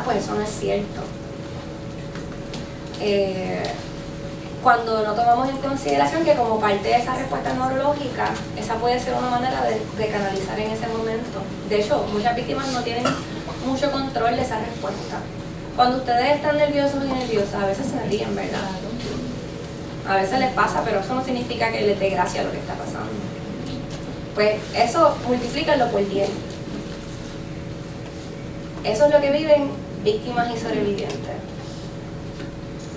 pues eso no es cierto. Cuando no tomamos en consideración que como parte de esa respuesta neurológica, esa puede ser una manera de canalizar en ese momento. De hecho, muchas víctimas no tienen mucho control de esa respuesta. Cuando ustedes están nerviosos y nerviosas, a veces se ríen, ¿verdad? A veces les pasa, pero eso no significa que les dé gracia lo que está pasando. Pues eso, multiplícanlo por 10. Eso es lo que viven víctimas y sobrevivientes.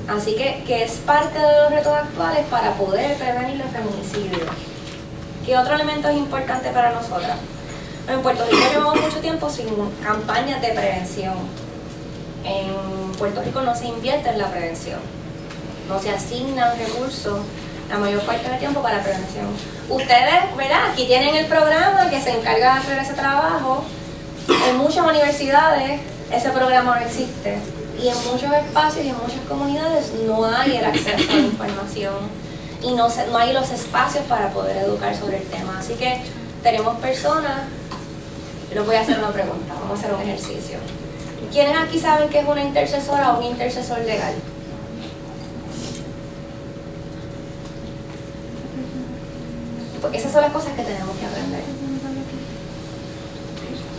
Así que es parte de los retos actuales para poder prevenir los feminicidios. ¿Qué otro elemento es importante para nosotras? En Puerto Rico llevamos mucho tiempo sin campañas de prevención. En Puerto Rico no se invierte en la prevención. No se asignan recursos la mayor parte del tiempo para prevención. Ustedes, ¿verdad? Aquí tienen el programa que se encarga de hacer ese trabajo. En muchas universidades ese programa no existe. Y en muchos espacios y en muchas comunidades no hay el acceso a la información y no hay los espacios para poder educar sobre el tema. Así que tenemos personas, les voy a hacer una pregunta, vamos a hacer un ejercicio. ¿Quiénes aquí saben qué es una intercesora o un intercesor legal? Porque esas son las cosas que tenemos que aprender.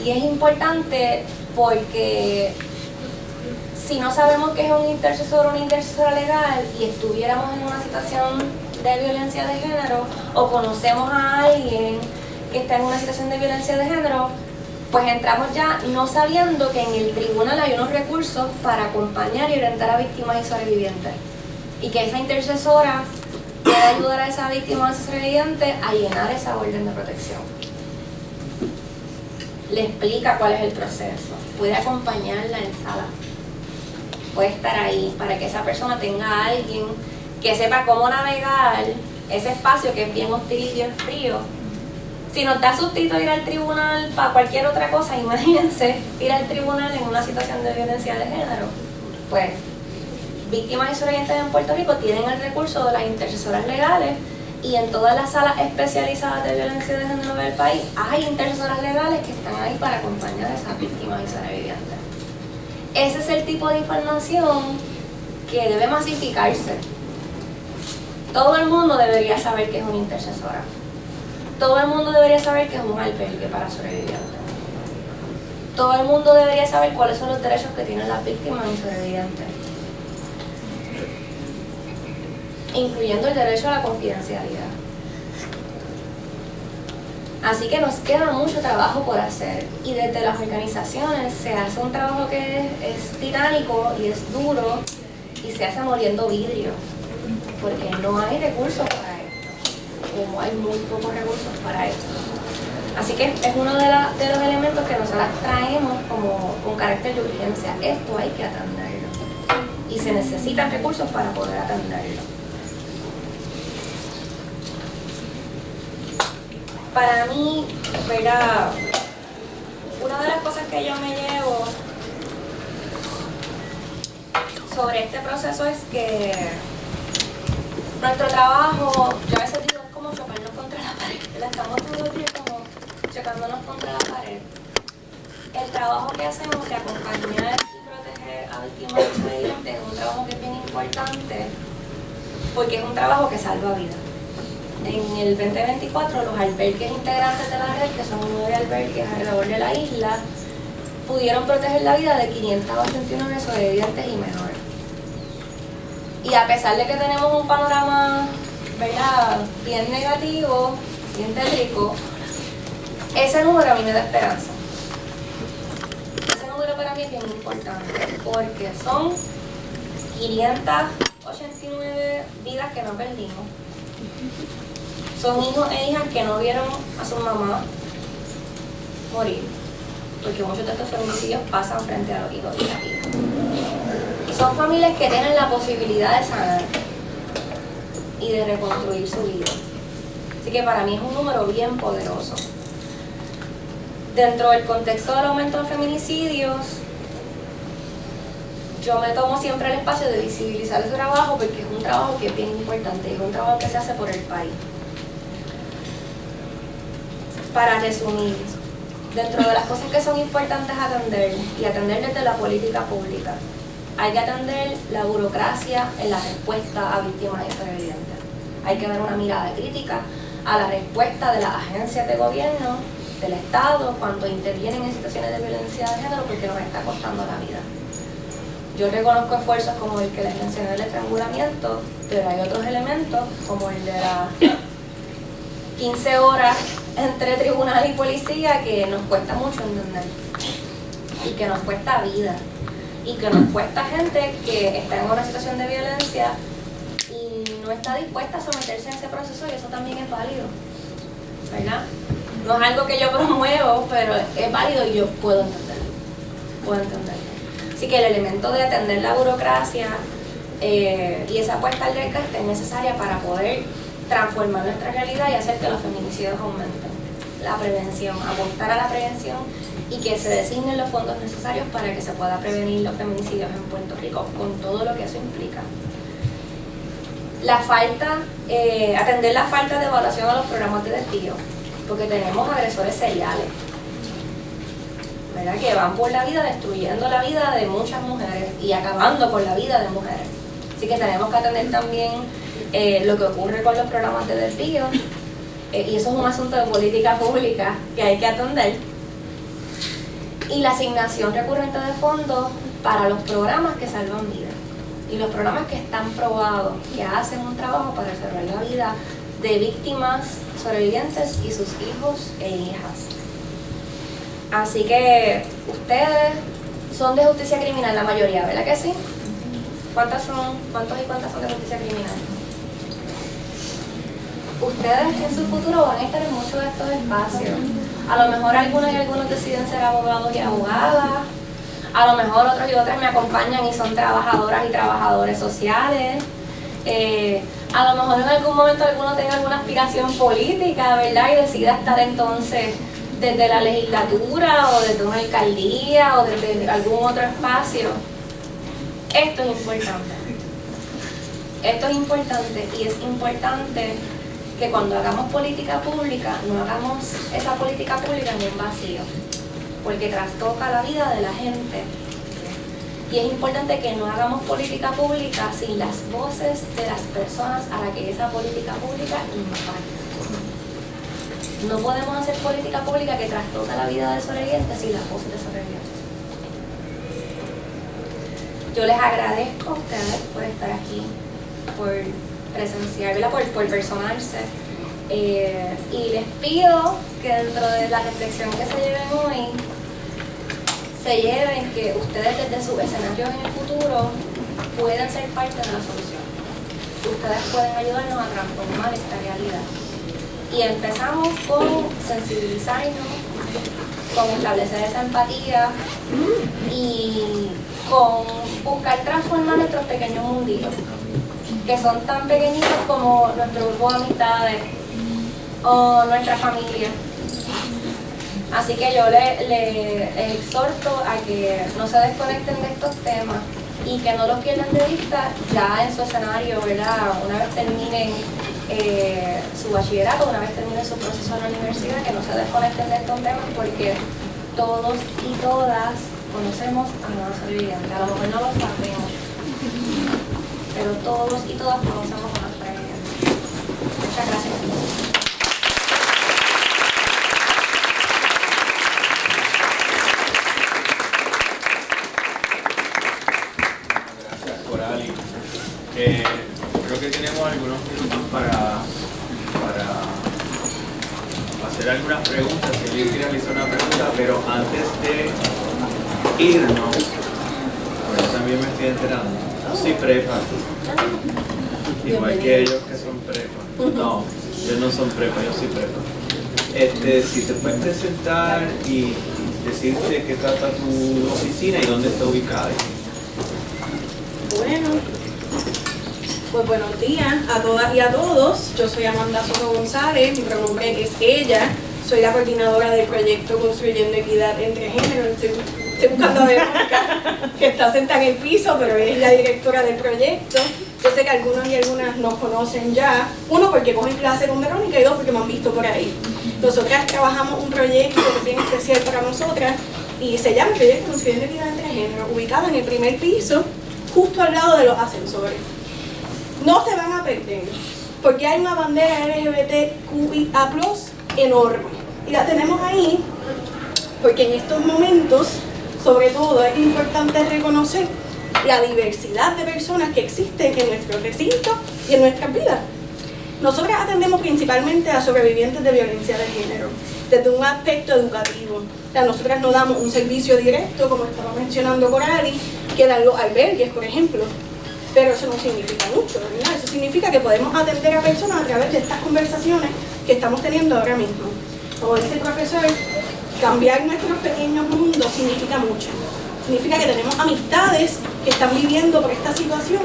Y es importante porque si no sabemos qué es un intercesor o una intercesora legal y estuviéramos en una situación de violencia de género o conocemos a alguien que está en una situación de violencia de género, pues entramos ya no sabiendo que en el tribunal hay unos recursos para acompañar y orientar a víctimas y sobrevivientes. Y que esa intercesora puede ayudar a esa víctima o a ese sobreviviente a llenar esa orden de protección. Le explica cuál es el proceso, puede acompañarla en sala. Puede estar ahí para que esa persona tenga a alguien que sepa cómo navegar ese espacio que es bien hostil y bien frío. Si nos da sustito ir al tribunal para cualquier otra cosa, imagínense ir al tribunal en una situación de violencia de género. Pues víctimas y sobrevivientes en Puerto Rico tienen el recurso de las intercesoras legales y en todas las salas especializadas de violencia de género del país hay intercesoras legales que están ahí para acompañar a esas víctimas y sobrevivientes. Ese es el tipo de información que debe masificarse. Todo el mundo debería saber qué es una intercesora. Todo el mundo debería saber qué es un albergue para sobrevivientes. Todo el mundo debería saber cuáles son los derechos que tienen las víctimas y sobrevivientes, incluyendo el derecho a la confidencialidad. Así que nos queda mucho trabajo por hacer y desde las organizaciones se hace un trabajo que es titánico y es duro y se hace moliendo vidrio porque no hay recursos para esto, como hay muy pocos recursos para esto. Así que es uno de los elementos que nosotros traemos como con carácter de urgencia. Esto hay que atenderlo y se necesitan recursos para poder atenderlo. Para mí, ¿verdad? Una de las cosas que yo me llevo sobre este proceso es que nuestro trabajo, yo a veces digo, es como chocarnos contra la pared. Estamos todo el día como chocándonos contra la pared. El trabajo que hacemos de acompañar y proteger a víctimas importante porque es un trabajo que salva vidas. En el 2024, los albergues integrantes de la red, que son 9 albergues alrededor de la isla, pudieron proteger la vida de 589 sobrevivientes y menores. Y a pesar de que tenemos un panorama, ¿verdad?, bien negativo, bien tétrico, ese número a mí me da esperanza. Ese número para mí es bien importante porque son 589 vidas que no perdimos. Son hijos e hijas que no vieron a su mamá morir, porque muchos de estos femicidios pasan frente a los hijos y las hijas. Son familias que tienen la posibilidad de sanar y de reconstruir su vida. Así que para mí es un número bien poderoso. Dentro del contexto del aumento de feminicidios, yo me tomo siempre el espacio de visibilizar ese trabajo porque es un trabajo que es bien importante, es un trabajo que se hace por el país. Para resumir, dentro de las cosas que son importantes atender y atender desde la política pública, hay que atender la burocracia en la respuesta a víctimas y sobrevivientes. Hay que dar una mirada crítica a la respuesta de las agencias de gobierno, del Estado, cuando intervienen en situaciones de violencia de género porque nos está costando la vida. Yo reconozco esfuerzos como el que les mencioné del estrangulamiento, pero hay otros elementos como el de las 15 horas entre tribunal y policía que nos cuesta mucho entender y que nos cuesta vida y que nos cuesta gente que está en una situación de violencia y no está dispuesta a someterse a ese proceso, y eso también es válido, ¿verdad? No es algo que yo promuevo, pero es válido y yo puedo entenderlo. Así que el elemento de atender la burocracia y esa puesta al rescate es necesaria para poder transformar nuestra realidad y hacer que los feminicidios aumenten. La prevención, apostar a la prevención y que se designen los fondos necesarios para que se pueda prevenir los feminicidios en Puerto Rico, con todo lo que eso implica. Atender la falta de evaluación a los programas de desvío, porque tenemos agresores seriales, ¿verdad?, que van por la vida destruyendo la vida de muchas mujeres y acabando con la vida de mujeres. Así que tenemos que atender también lo que ocurre con los programas de desvío, y eso es un asunto de política pública que hay que atender. Y la asignación recurrente de fondos para los programas que salvan vidas y los programas que están probados, que hacen un trabajo para salvar la vida de víctimas, sobrevivientes y sus hijos e hijas. Así que ustedes son de justicia criminal, la mayoría, ¿verdad que sí? ¿Cuántos y cuántas son de justicia criminal? Ustedes en su futuro van a estar en muchos de estos espacios. A lo mejor algunos y algunos deciden ser abogados y abogadas. A lo mejor otros y otras me acompañan y son trabajadoras y trabajadores sociales. A lo mejor en algún momento alguno tenga alguna aspiración política, ¿verdad? Y decida estar entonces desde la legislatura o desde una alcaldía o desde algún otro espacio. Esto es importante. Esto es importante y es importante que cuando hagamos política pública, no hagamos esa política pública en un vacío, porque trastoca la vida de la gente. Y es importante que no hagamos política pública sin las voces de las personas a las que esa política pública impacta. No podemos hacer política pública que trastoca la vida de sobrevivientes sin las voces de sobrevivientes. Yo les agradezco a ustedes por estar aquí, por presenciar, por personarse, y les pido que dentro de la reflexión que se lleven hoy, se lleven que ustedes desde sus escenarios en el futuro pueden ser parte de la solución. Ustedes pueden ayudarnos a transformar esta realidad. Y empezamos con sensibilizarnos, con establecer esa empatía y con buscar transformar nuestros pequeños munditos, que son tan pequeñitos como nuestro grupo de amistades o nuestra familia. Así que yo les exhorto a que no se desconecten de estos temas y que no los pierdan de vista ya en su escenario, ¿verdad? Una vez terminen su bachillerato, una vez terminen su proceso en la universidad, que no se desconecten de estos temas, porque todos y todas conocemos a una sobreviviente. A lo mejor no lo sabemos, pero todos y todas conocemos a nuestra género. Muchas gracias. Gracias, Corali. Creo que tenemos algunos minutos para hacer algunas preguntas, si alguien quiere realizar una pregunta, pero antes de irnos, yo también me estoy enterando, yo soy prepa, igual que ellos que son prepa. No, ellos no son prepa, yo soy prepa. Si te puedes presentar y decirte qué trata tu oficina y dónde está ubicada. Bueno, pues buenos días a todas y a todos. Yo soy Amanda Soto González, mi pronombre es ella. Soy la coordinadora del proyecto Construyendo Equidad entre Género. Estoy buscando a Verónica, que está sentada en el piso, pero es la directora del proyecto. Yo sé que algunos y algunas nos conocen ya. Uno, porque cogen clase con Verónica, y dos, porque me han visto por ahí. Nosotras trabajamos un proyecto que es bien especial para nosotras y se llama Proyecto Construyendo Equidad entre Género, ubicado en el primer piso, justo al lado de los ascensores. No se van a perder, porque hay una bandera LGBTQIA+ enorme. Y la tenemos ahí porque en estos momentos, sobre todo, es importante reconocer la diversidad de personas que existen en nuestro recinto y en nuestras vidas. Nosotras atendemos principalmente a sobrevivientes de violencia de género, desde un aspecto educativo. O sea, nosotras no damos un servicio directo, como estaba mencionando Corali, que dan los albergues, por ejemplo. Pero eso no significa mucho, ¿verdad? Eso significa que podemos atender a personas a través de estas conversaciones que estamos teniendo ahora mismo. Como dice el profesor, cambiar nuestros pequeños mundos significa mucho. Significa que tenemos amistades que están viviendo por esta situación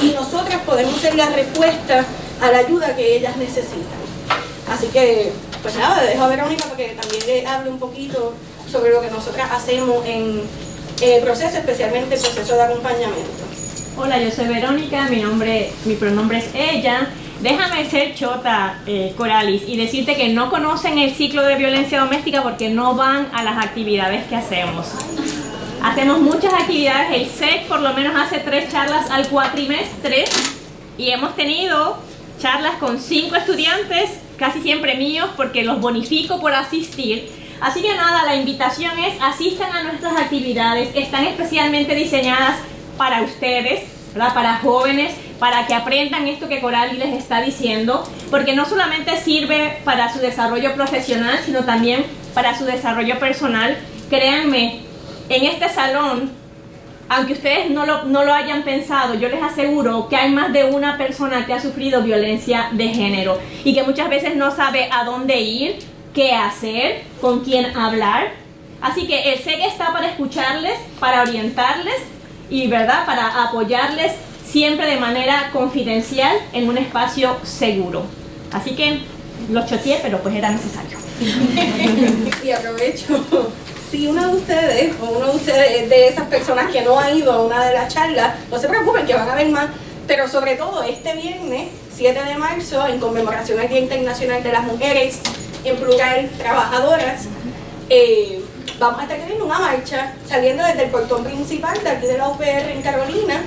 y nosotras podemos ser la respuesta a la ayuda que ellas necesitan. Así que, pues nada, dejo a Verónica porque también le hable un poquito sobre lo que nosotras hacemos en el proceso, especialmente el proceso de acompañamiento. Hola, yo soy Verónica, mi pronombre es ella. Déjame ser chota, Coralis, y decirte que no conocen el ciclo de violencia doméstica porque no van a las actividades que hacemos. Hacemos muchas actividades, el SEC por lo menos hace 3 charlas al cuatrimestre y hemos tenido charlas con 5 estudiantes, casi siempre míos porque los bonifico por asistir. Así que nada, la invitación es asistan a nuestras actividades, están especialmente diseñadas para ustedes, ¿verdad? Para jóvenes, para que aprendan esto que Corali les está diciendo, porque no solamente sirve para su desarrollo profesional, sino también para su desarrollo personal. Créanme, en este salón, aunque ustedes no lo hayan pensado, yo les aseguro que hay más de una persona que ha sufrido violencia de género y que muchas veces no sabe a dónde ir, qué hacer, con quién hablar. Así que el SEC está para escucharles, para orientarles y, ¿verdad?, para apoyarles siempre de manera confidencial en un espacio seguro. Así que los choteé, pero pues era necesario. Y aprovecho, si uno de ustedes o uno de ustedes es de esas personas que no ha ido a una de las charlas, no se preocupen que van a haber más, pero sobre todo este viernes, 7 de marzo, en conmemoración al Día Internacional de las Mujeres, en plural, trabajadoras, vamos a estar teniendo una marcha saliendo desde el portón principal de aquí de la UPR en Carolina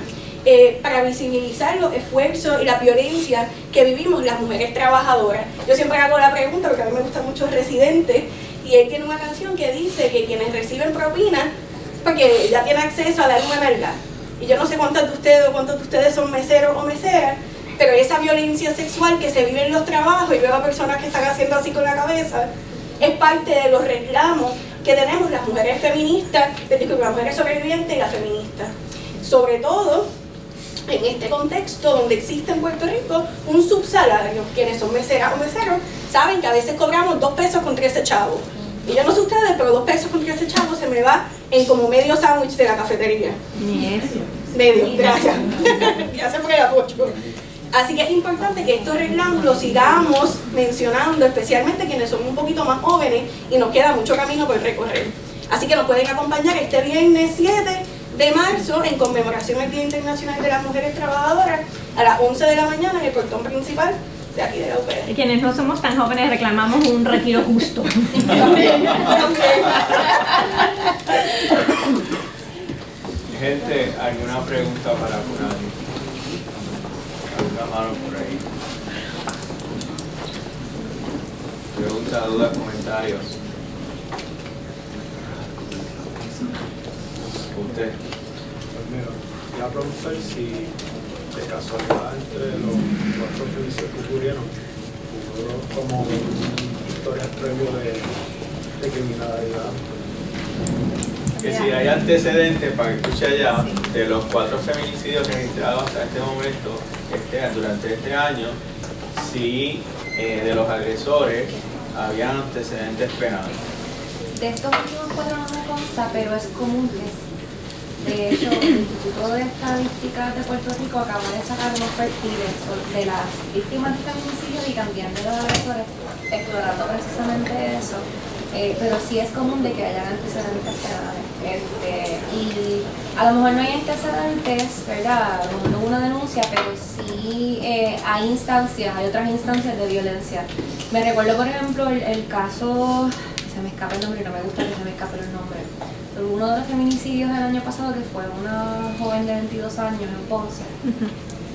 para visibilizar los esfuerzos y la violencia que vivimos las mujeres trabajadoras. Yo siempre hago la pregunta porque a mí me gusta mucho Residente y él tiene una canción que dice que quienes reciben propina porque ya tienen acceso a dar una nalga. Y yo no sé cuántos de ustedes son meseros o meseras, pero esa violencia sexual que se vive en los trabajos y veo a personas que están haciendo así con la cabeza es parte de los reclamos que tenemos las mujeres feministas, las mujeres sobrevivientes y las feministas. Sobre todo en este contexto donde existe en Puerto Rico un subsalario. Quienes son meseras o meseros saben que a veces cobramos 2 pesos con 13 chavos. Y yo no sé ustedes, pero 2 pesos con 13 chavos se me va en como medio sándwich de la cafetería. Ni eso. Medio, gracias. Gracias por el apoyo. Así que es importante que estos reclamos los sigamos mencionando, especialmente quienes son un poquito más jóvenes y nos queda mucho camino por recorrer. Así que nos pueden acompañar este viernes 7 de marzo en conmemoración del Día Internacional de las Mujeres Trabajadoras a las 11 de la mañana en el portón principal de aquí de la UPR. Y quienes no somos tan jóvenes reclamamos un retiro justo. Gente, ¿alguna pregunta para Corali? mano por ahí. Preguntas, dudas, comentarios. Usted. Pues mira, iba a preguntar si de casualidad entre los 4 femicidios que ocurrieron hubo como historias previas de criminalidad. Que si hay antecedentes, para que escuche allá, de los 4 feminicidios registrados hasta este momento, durante este año, sí, de los agresores habían antecedentes penales. De estos últimos 4 no me consta, pero es común que sí. De hecho, el Instituto de Estadísticas de Puerto Rico acaba de sacar unos perfiles de las víctimas de feminicidio y también de los agresores, explorando precisamente eso. Pero sí es común de que hayan antecedentes penales. Y a lo mejor no hay antecedentes, ¿verdad? No hubo una denuncia, pero sí hay instancias, hay otras instancias de violencia. Me recuerdo, por ejemplo, el caso, se me escapa el nombre, no me gusta que se me escape el nombre, pero uno de los feminicidios del año pasado, que fue una joven de 22 años en Ponce,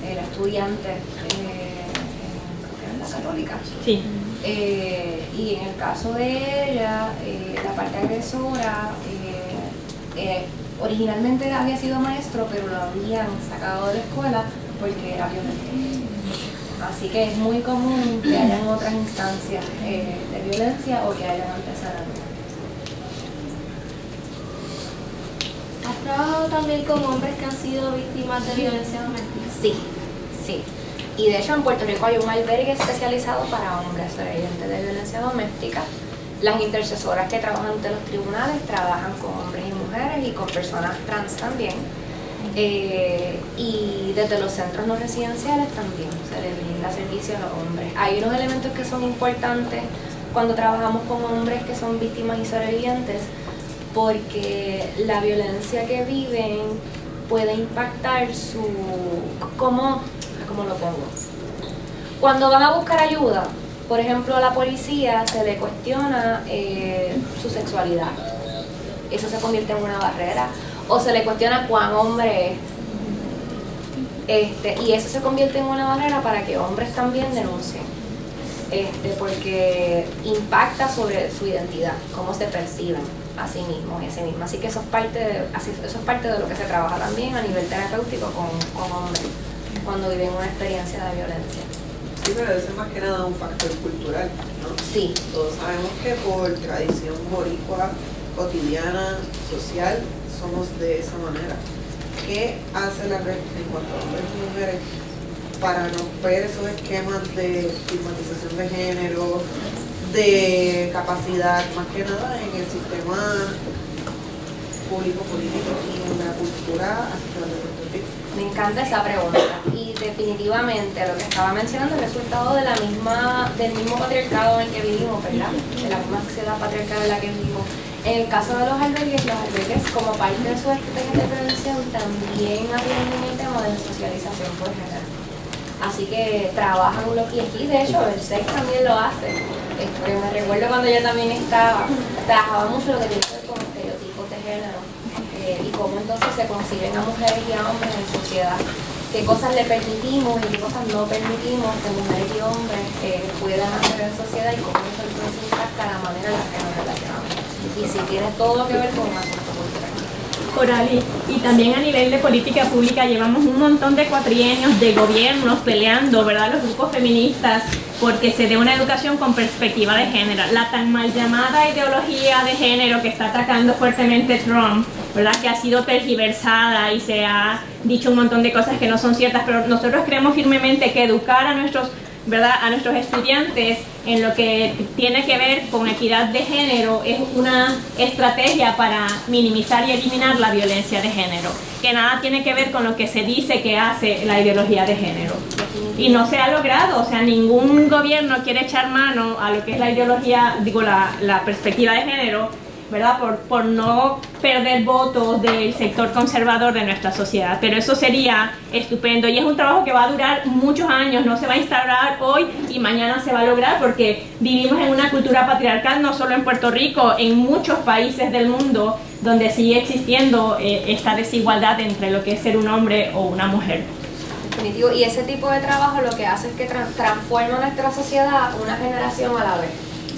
era estudiante en la Católica. Sí. Y en el caso de ella, la parte agresora, originalmente había sido maestro, pero lo habían sacado de la escuela porque era violento. Así que es muy común que hayan otras instancias de violencia o que hayan antecedentes. ¿Has trabajado también con hombres que han sido víctimas de violencia doméstica? Sí, sí. Y de hecho en Puerto Rico hay un albergue especializado para hombres sobrevivientes de violencia doméstica. Las intercesoras que trabajan ante los tribunales trabajan con hombres y mujeres y con personas trans también. Y desde los centros no residenciales también se les brinda servicio a los hombres. Hay unos elementos que son importantes cuando trabajamos con hombres que son víctimas y sobrevivientes, porque la violencia que viven puede impactar su... ¿Cómo lo pongo? Cuando van a buscar ayuda, por ejemplo, a la policía se le cuestiona su sexualidad. Eso se convierte en una barrera. O se le cuestiona cuán hombre es. Y eso se convierte en una barrera para que hombres también denuncien. Porque impacta sobre su identidad, cómo se perciben a sí mismos y a sí mismas. Así que eso es parte de lo que se trabaja también a nivel terapéutico con hombres cuando viven una experiencia de violencia. Sí, pero eso es más que nada un factor cultural, ¿no? Sí. Todos sabemos que por tradición boricua, cotidiana, social, somos de esa manera. ¿Qué hace la red en cuanto a hombres y mujeres para romper esos esquemas de estigmatización de género, de capacidad, más que nada en el sistema público político y en la cultura actual de Puerto Rico? Me encanta esa pregunta y definitivamente lo que estaba mencionando es el resultado de del mismo patriarcado en el que vivimos, ¿verdad? De la misma sociedad patriarcal en la que vivimos. En el caso de los albergues como parte de su estrategia de prevención también atienden el tema de socialización por género. Así que trabajan y aquí de hecho el SEC también lo hace. Me recuerdo cuando yo también trabajaba mucho lo que tiene que ver con estereotipos de género. Y cómo entonces se conciben a mujeres y a hombres en sociedad, qué cosas le permitimos y qué cosas no permitimos que mujeres y hombres puedan hacer en sociedad y cómo eso entonces impacta la manera en la que nos relacionamos. Y si tiene todo que ver con un asunto cultural. Corali, y también a nivel de política pública llevamos un montón de cuatrienios de gobiernos peleando, ¿verdad?, los grupos feministas porque se dé una educación con perspectiva de género. La tan mal llamada ideología de género que está atacando fuertemente Trump, ¿verdad?, que ha sido tergiversada y se ha dicho un montón de cosas que no son ciertas, pero nosotros creemos firmemente que educar a nuestros estudiantes en lo que tiene que ver con equidad de género es una estrategia para minimizar y eliminar la violencia de género, que nada tiene que ver con lo que se dice que hace la ideología de género. Y no se ha logrado, o sea, ningún gobierno quiere echar mano a lo que es la ideología, la perspectiva de género, ¿verdad?, por no perder votos del sector conservador de nuestra sociedad. Pero eso sería estupendo y es un trabajo que va a durar muchos años, no se va a instaurar hoy y mañana se va a lograr porque vivimos en una cultura patriarcal, no solo en Puerto Rico, en muchos países del mundo donde sigue existiendo esta desigualdad entre lo que es ser un hombre o una mujer. definitivo. Y ese tipo de trabajo lo que hace es que transforma nuestra sociedad una generación a la vez.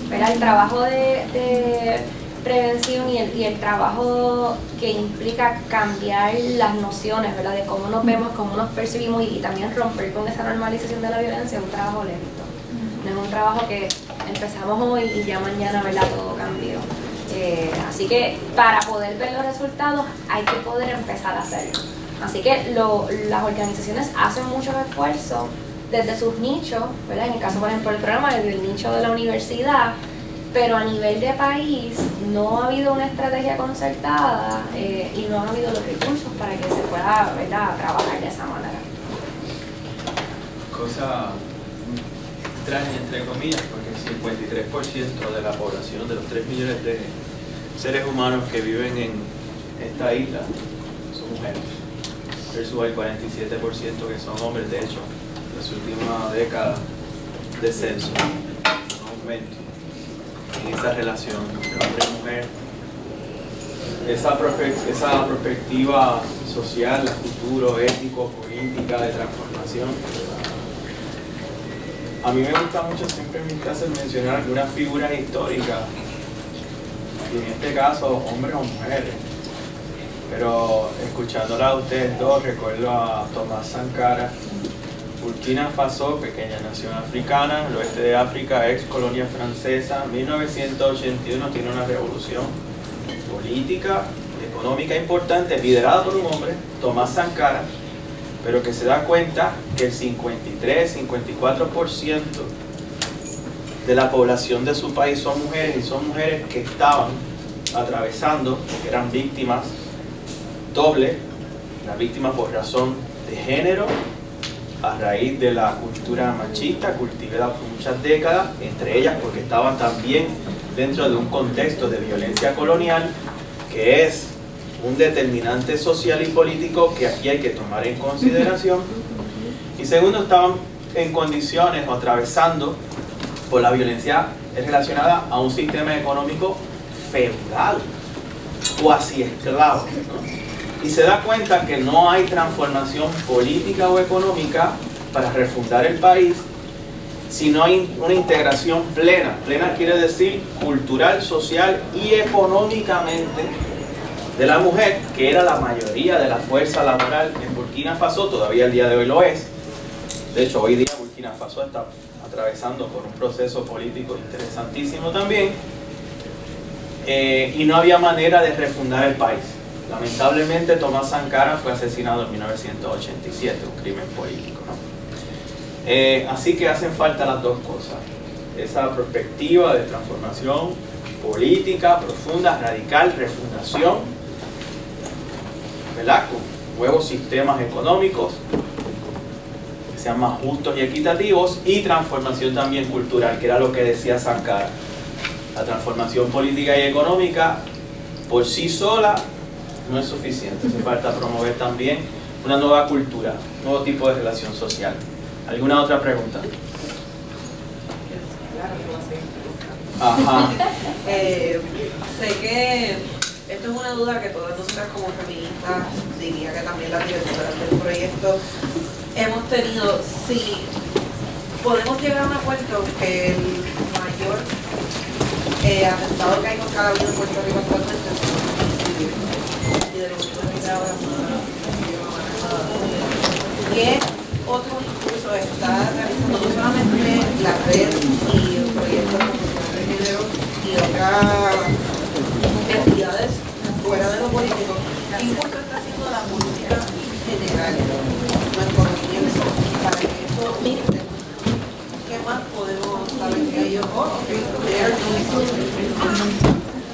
¿Verdad? El trabajo de prevención y el trabajo que implica cambiar las nociones, ¿verdad? De cómo nos vemos, cómo nos percibimos y también romper con esa normalización de la violencia es un trabajo lento. No es un trabajo que empezamos hoy y ya mañana, ¿verdad? Todo cambió. Así que para poder ver los resultados hay que poder empezar a hacerlo. Así que las organizaciones hacen muchos esfuerzos desde sus nichos, ¿verdad? En el caso, por ejemplo, del programa, desde el nicho de la universidad, pero a nivel de país no ha habido una estrategia concertada y no han habido los recursos para que se pueda, ¿verdad?, trabajar de esa manera. Cosa extraña, entre comillas, porque el 53% de la población, de los 3 millones de seres humanos que viven en esta isla, son mujeres, versus el 47% que son hombres. De hecho, en las últimas décadas de censo, un aumento en esa relación entre hombre y mujer. Esa perspectiva social, futuro, ético, política, de transformación. A mí me gusta mucho siempre en mis clases mencionar algunas figuras históricas, y en este caso hombres o mujeres. Pero escuchándola a ustedes dos, recuerdo a Tomás Sankara, Burkina Faso, pequeña nación africana, el oeste de África, ex colonia francesa, 1981 tiene una revolución política, económica importante, liderada por un hombre, Tomás Sankara, pero que se da cuenta que el 53-54% de la población de su país son mujeres, y son mujeres que estaban atravesando, que eran víctimas doble, las víctimas por razón de género, a raíz de la cultura machista cultivada por muchas décadas, entre ellas porque estaban también dentro de un contexto de violencia colonial, que es un determinante social y político que aquí hay que tomar en consideración. Y segundo, estaban en condiciones o atravesando por la violencia relacionada a un sistema económico feudal, cuasi esclavo, ¿no? Y se da cuenta que no hay transformación política o económica para refundar el país si no hay una integración plena. Plena quiere decir cultural, social y económicamente de la mujer, que era la mayoría de la fuerza laboral en Burkina Faso, todavía el día de hoy lo es. De hecho, hoy día Burkina Faso está atravesando por un proceso político interesantísimo también, y no había manera de refundar el país. Lamentablemente, Tomás Sankara fue asesinado en 1987, un crimen político, ¿no? Así que hacen falta las dos cosas: esa perspectiva de transformación política profunda, radical, refundación, ¿verdad?, con nuevos sistemas económicos que sean más justos y equitativos, y transformación también cultural, que era lo que decía Sankara. La transformación política y económica por sí sola no es suficiente, hace falta promover también una nueva cultura, un nuevo tipo de relación social. ¿Alguna otra pregunta? Ajá. Sé que esto es una duda que todas nosotras como feministas, diría que también las directoras del proyecto, hemos tenido. Si podemos llegar a un acuerdo que el mayor atentado que hay contra la vida en Puerto Rico actualmente es un homicidio, y de los que ahora ¿qué otro discurso está realizando no solamente la red y el proyecto de género y otras entidades fuera de lo político? ¿Qué impulso está haciendo la política general, nuestro movimiento, para que eso mire? ¿Qué más podemos saber que ellos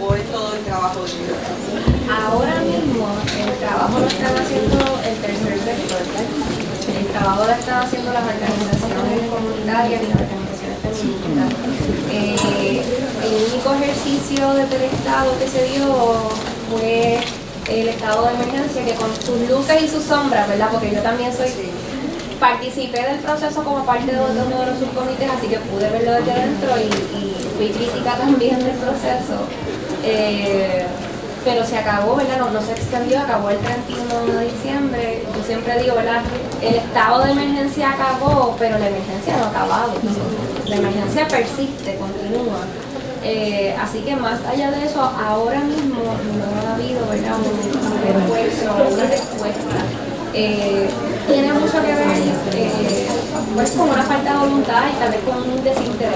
o es todo el trabajo de ellos? Ahora mismo el trabajo lo están haciendo el tercer sector, ¿verdad? El trabajo lo están haciendo las organizaciones comunitarias y las organizaciones feministas. El único ejercicio del Estado que se dio fue el estado de emergencia, que con sus luces y sus sombras, ¿verdad? Porque yo también participé del proceso como parte de uno de los subcomités, así que pude verlo desde adentro y fui crítica también del proceso. pero se acabó, ¿verdad? No se extendió, acabó el 31 de diciembre. Yo siempre digo, ¿verdad? El estado de emergencia acabó, pero la emergencia no ha acabado. La emergencia persiste, continúa. Así que más allá de eso, ahora mismo no ha habido, ¿verdad? un refuerzo, una respuesta. Tiene mucho que ver pues con una falta de voluntad y tal vez con un desinterés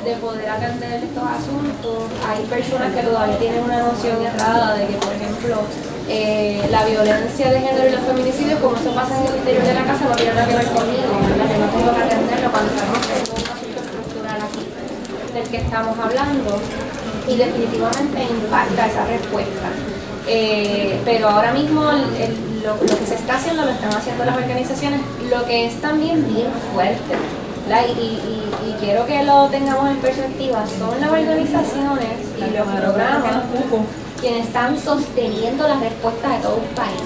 de poder atender estos asuntos. Hay personas que todavía tienen una noción errada de que, por ejemplo, la violencia de género y los feminicidios, como eso pasa en el interior de la casa, no tiene nada que ver conmigo, ¿verdad? Que no tengo que atenderlo cuando sabemos que es un asunto estructural aquí del que estamos hablando y definitivamente impacta esa respuesta. Pero ahora mismo lo que se está haciendo lo están haciendo las organizaciones, lo que es también bien fuerte, ¿verdad? Y quiero que lo tengamos en perspectiva, son las organizaciones y los programas quienes están sosteniendo las respuestas de todo un país,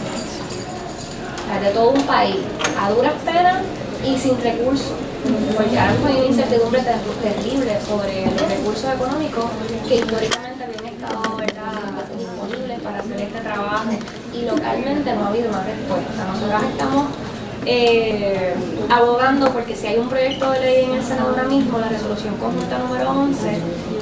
de todo un país, a duras penas y sin recursos, porque ahora mismo hay una incertidumbre terrible sobre los recursos económicos que históricamente habían estado, ¿verdad?, disponibles para hacer este trabajo, y localmente no ha habido una respuesta. Nosotros estamos abogando porque si hay un proyecto de ley en el Senado ahora mismo, la resolución conjunta número 11,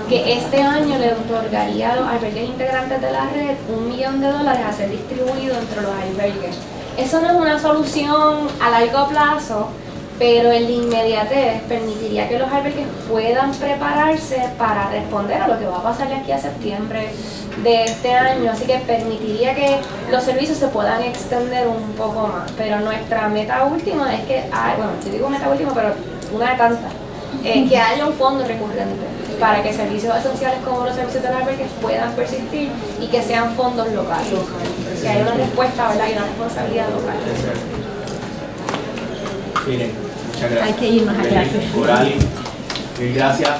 que este año le otorgaría a los albergues integrantes de la red $1 millón a ser distribuido entre los albergues. Eso no es una solución a largo plazo, pero en la inmediatez permitiría que los albergues puedan prepararse para responder a lo que va a pasar de aquí a septiembre de este año, así que permitiría que los servicios se puedan extender un poco más. Pero nuestra meta última es que, bueno, yo digo meta última, pero una de tantas, que haya un fondo recurrente para que servicios esenciales como los servicios de los albergues puedan persistir y que sean fondos locales, que haya una respuesta, ¿verdad?, y una responsabilidad local. Miren, muchas gracias. Hay que irnos a clases. Corali, mil gracias.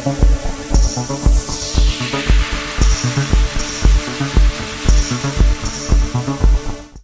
Thank you.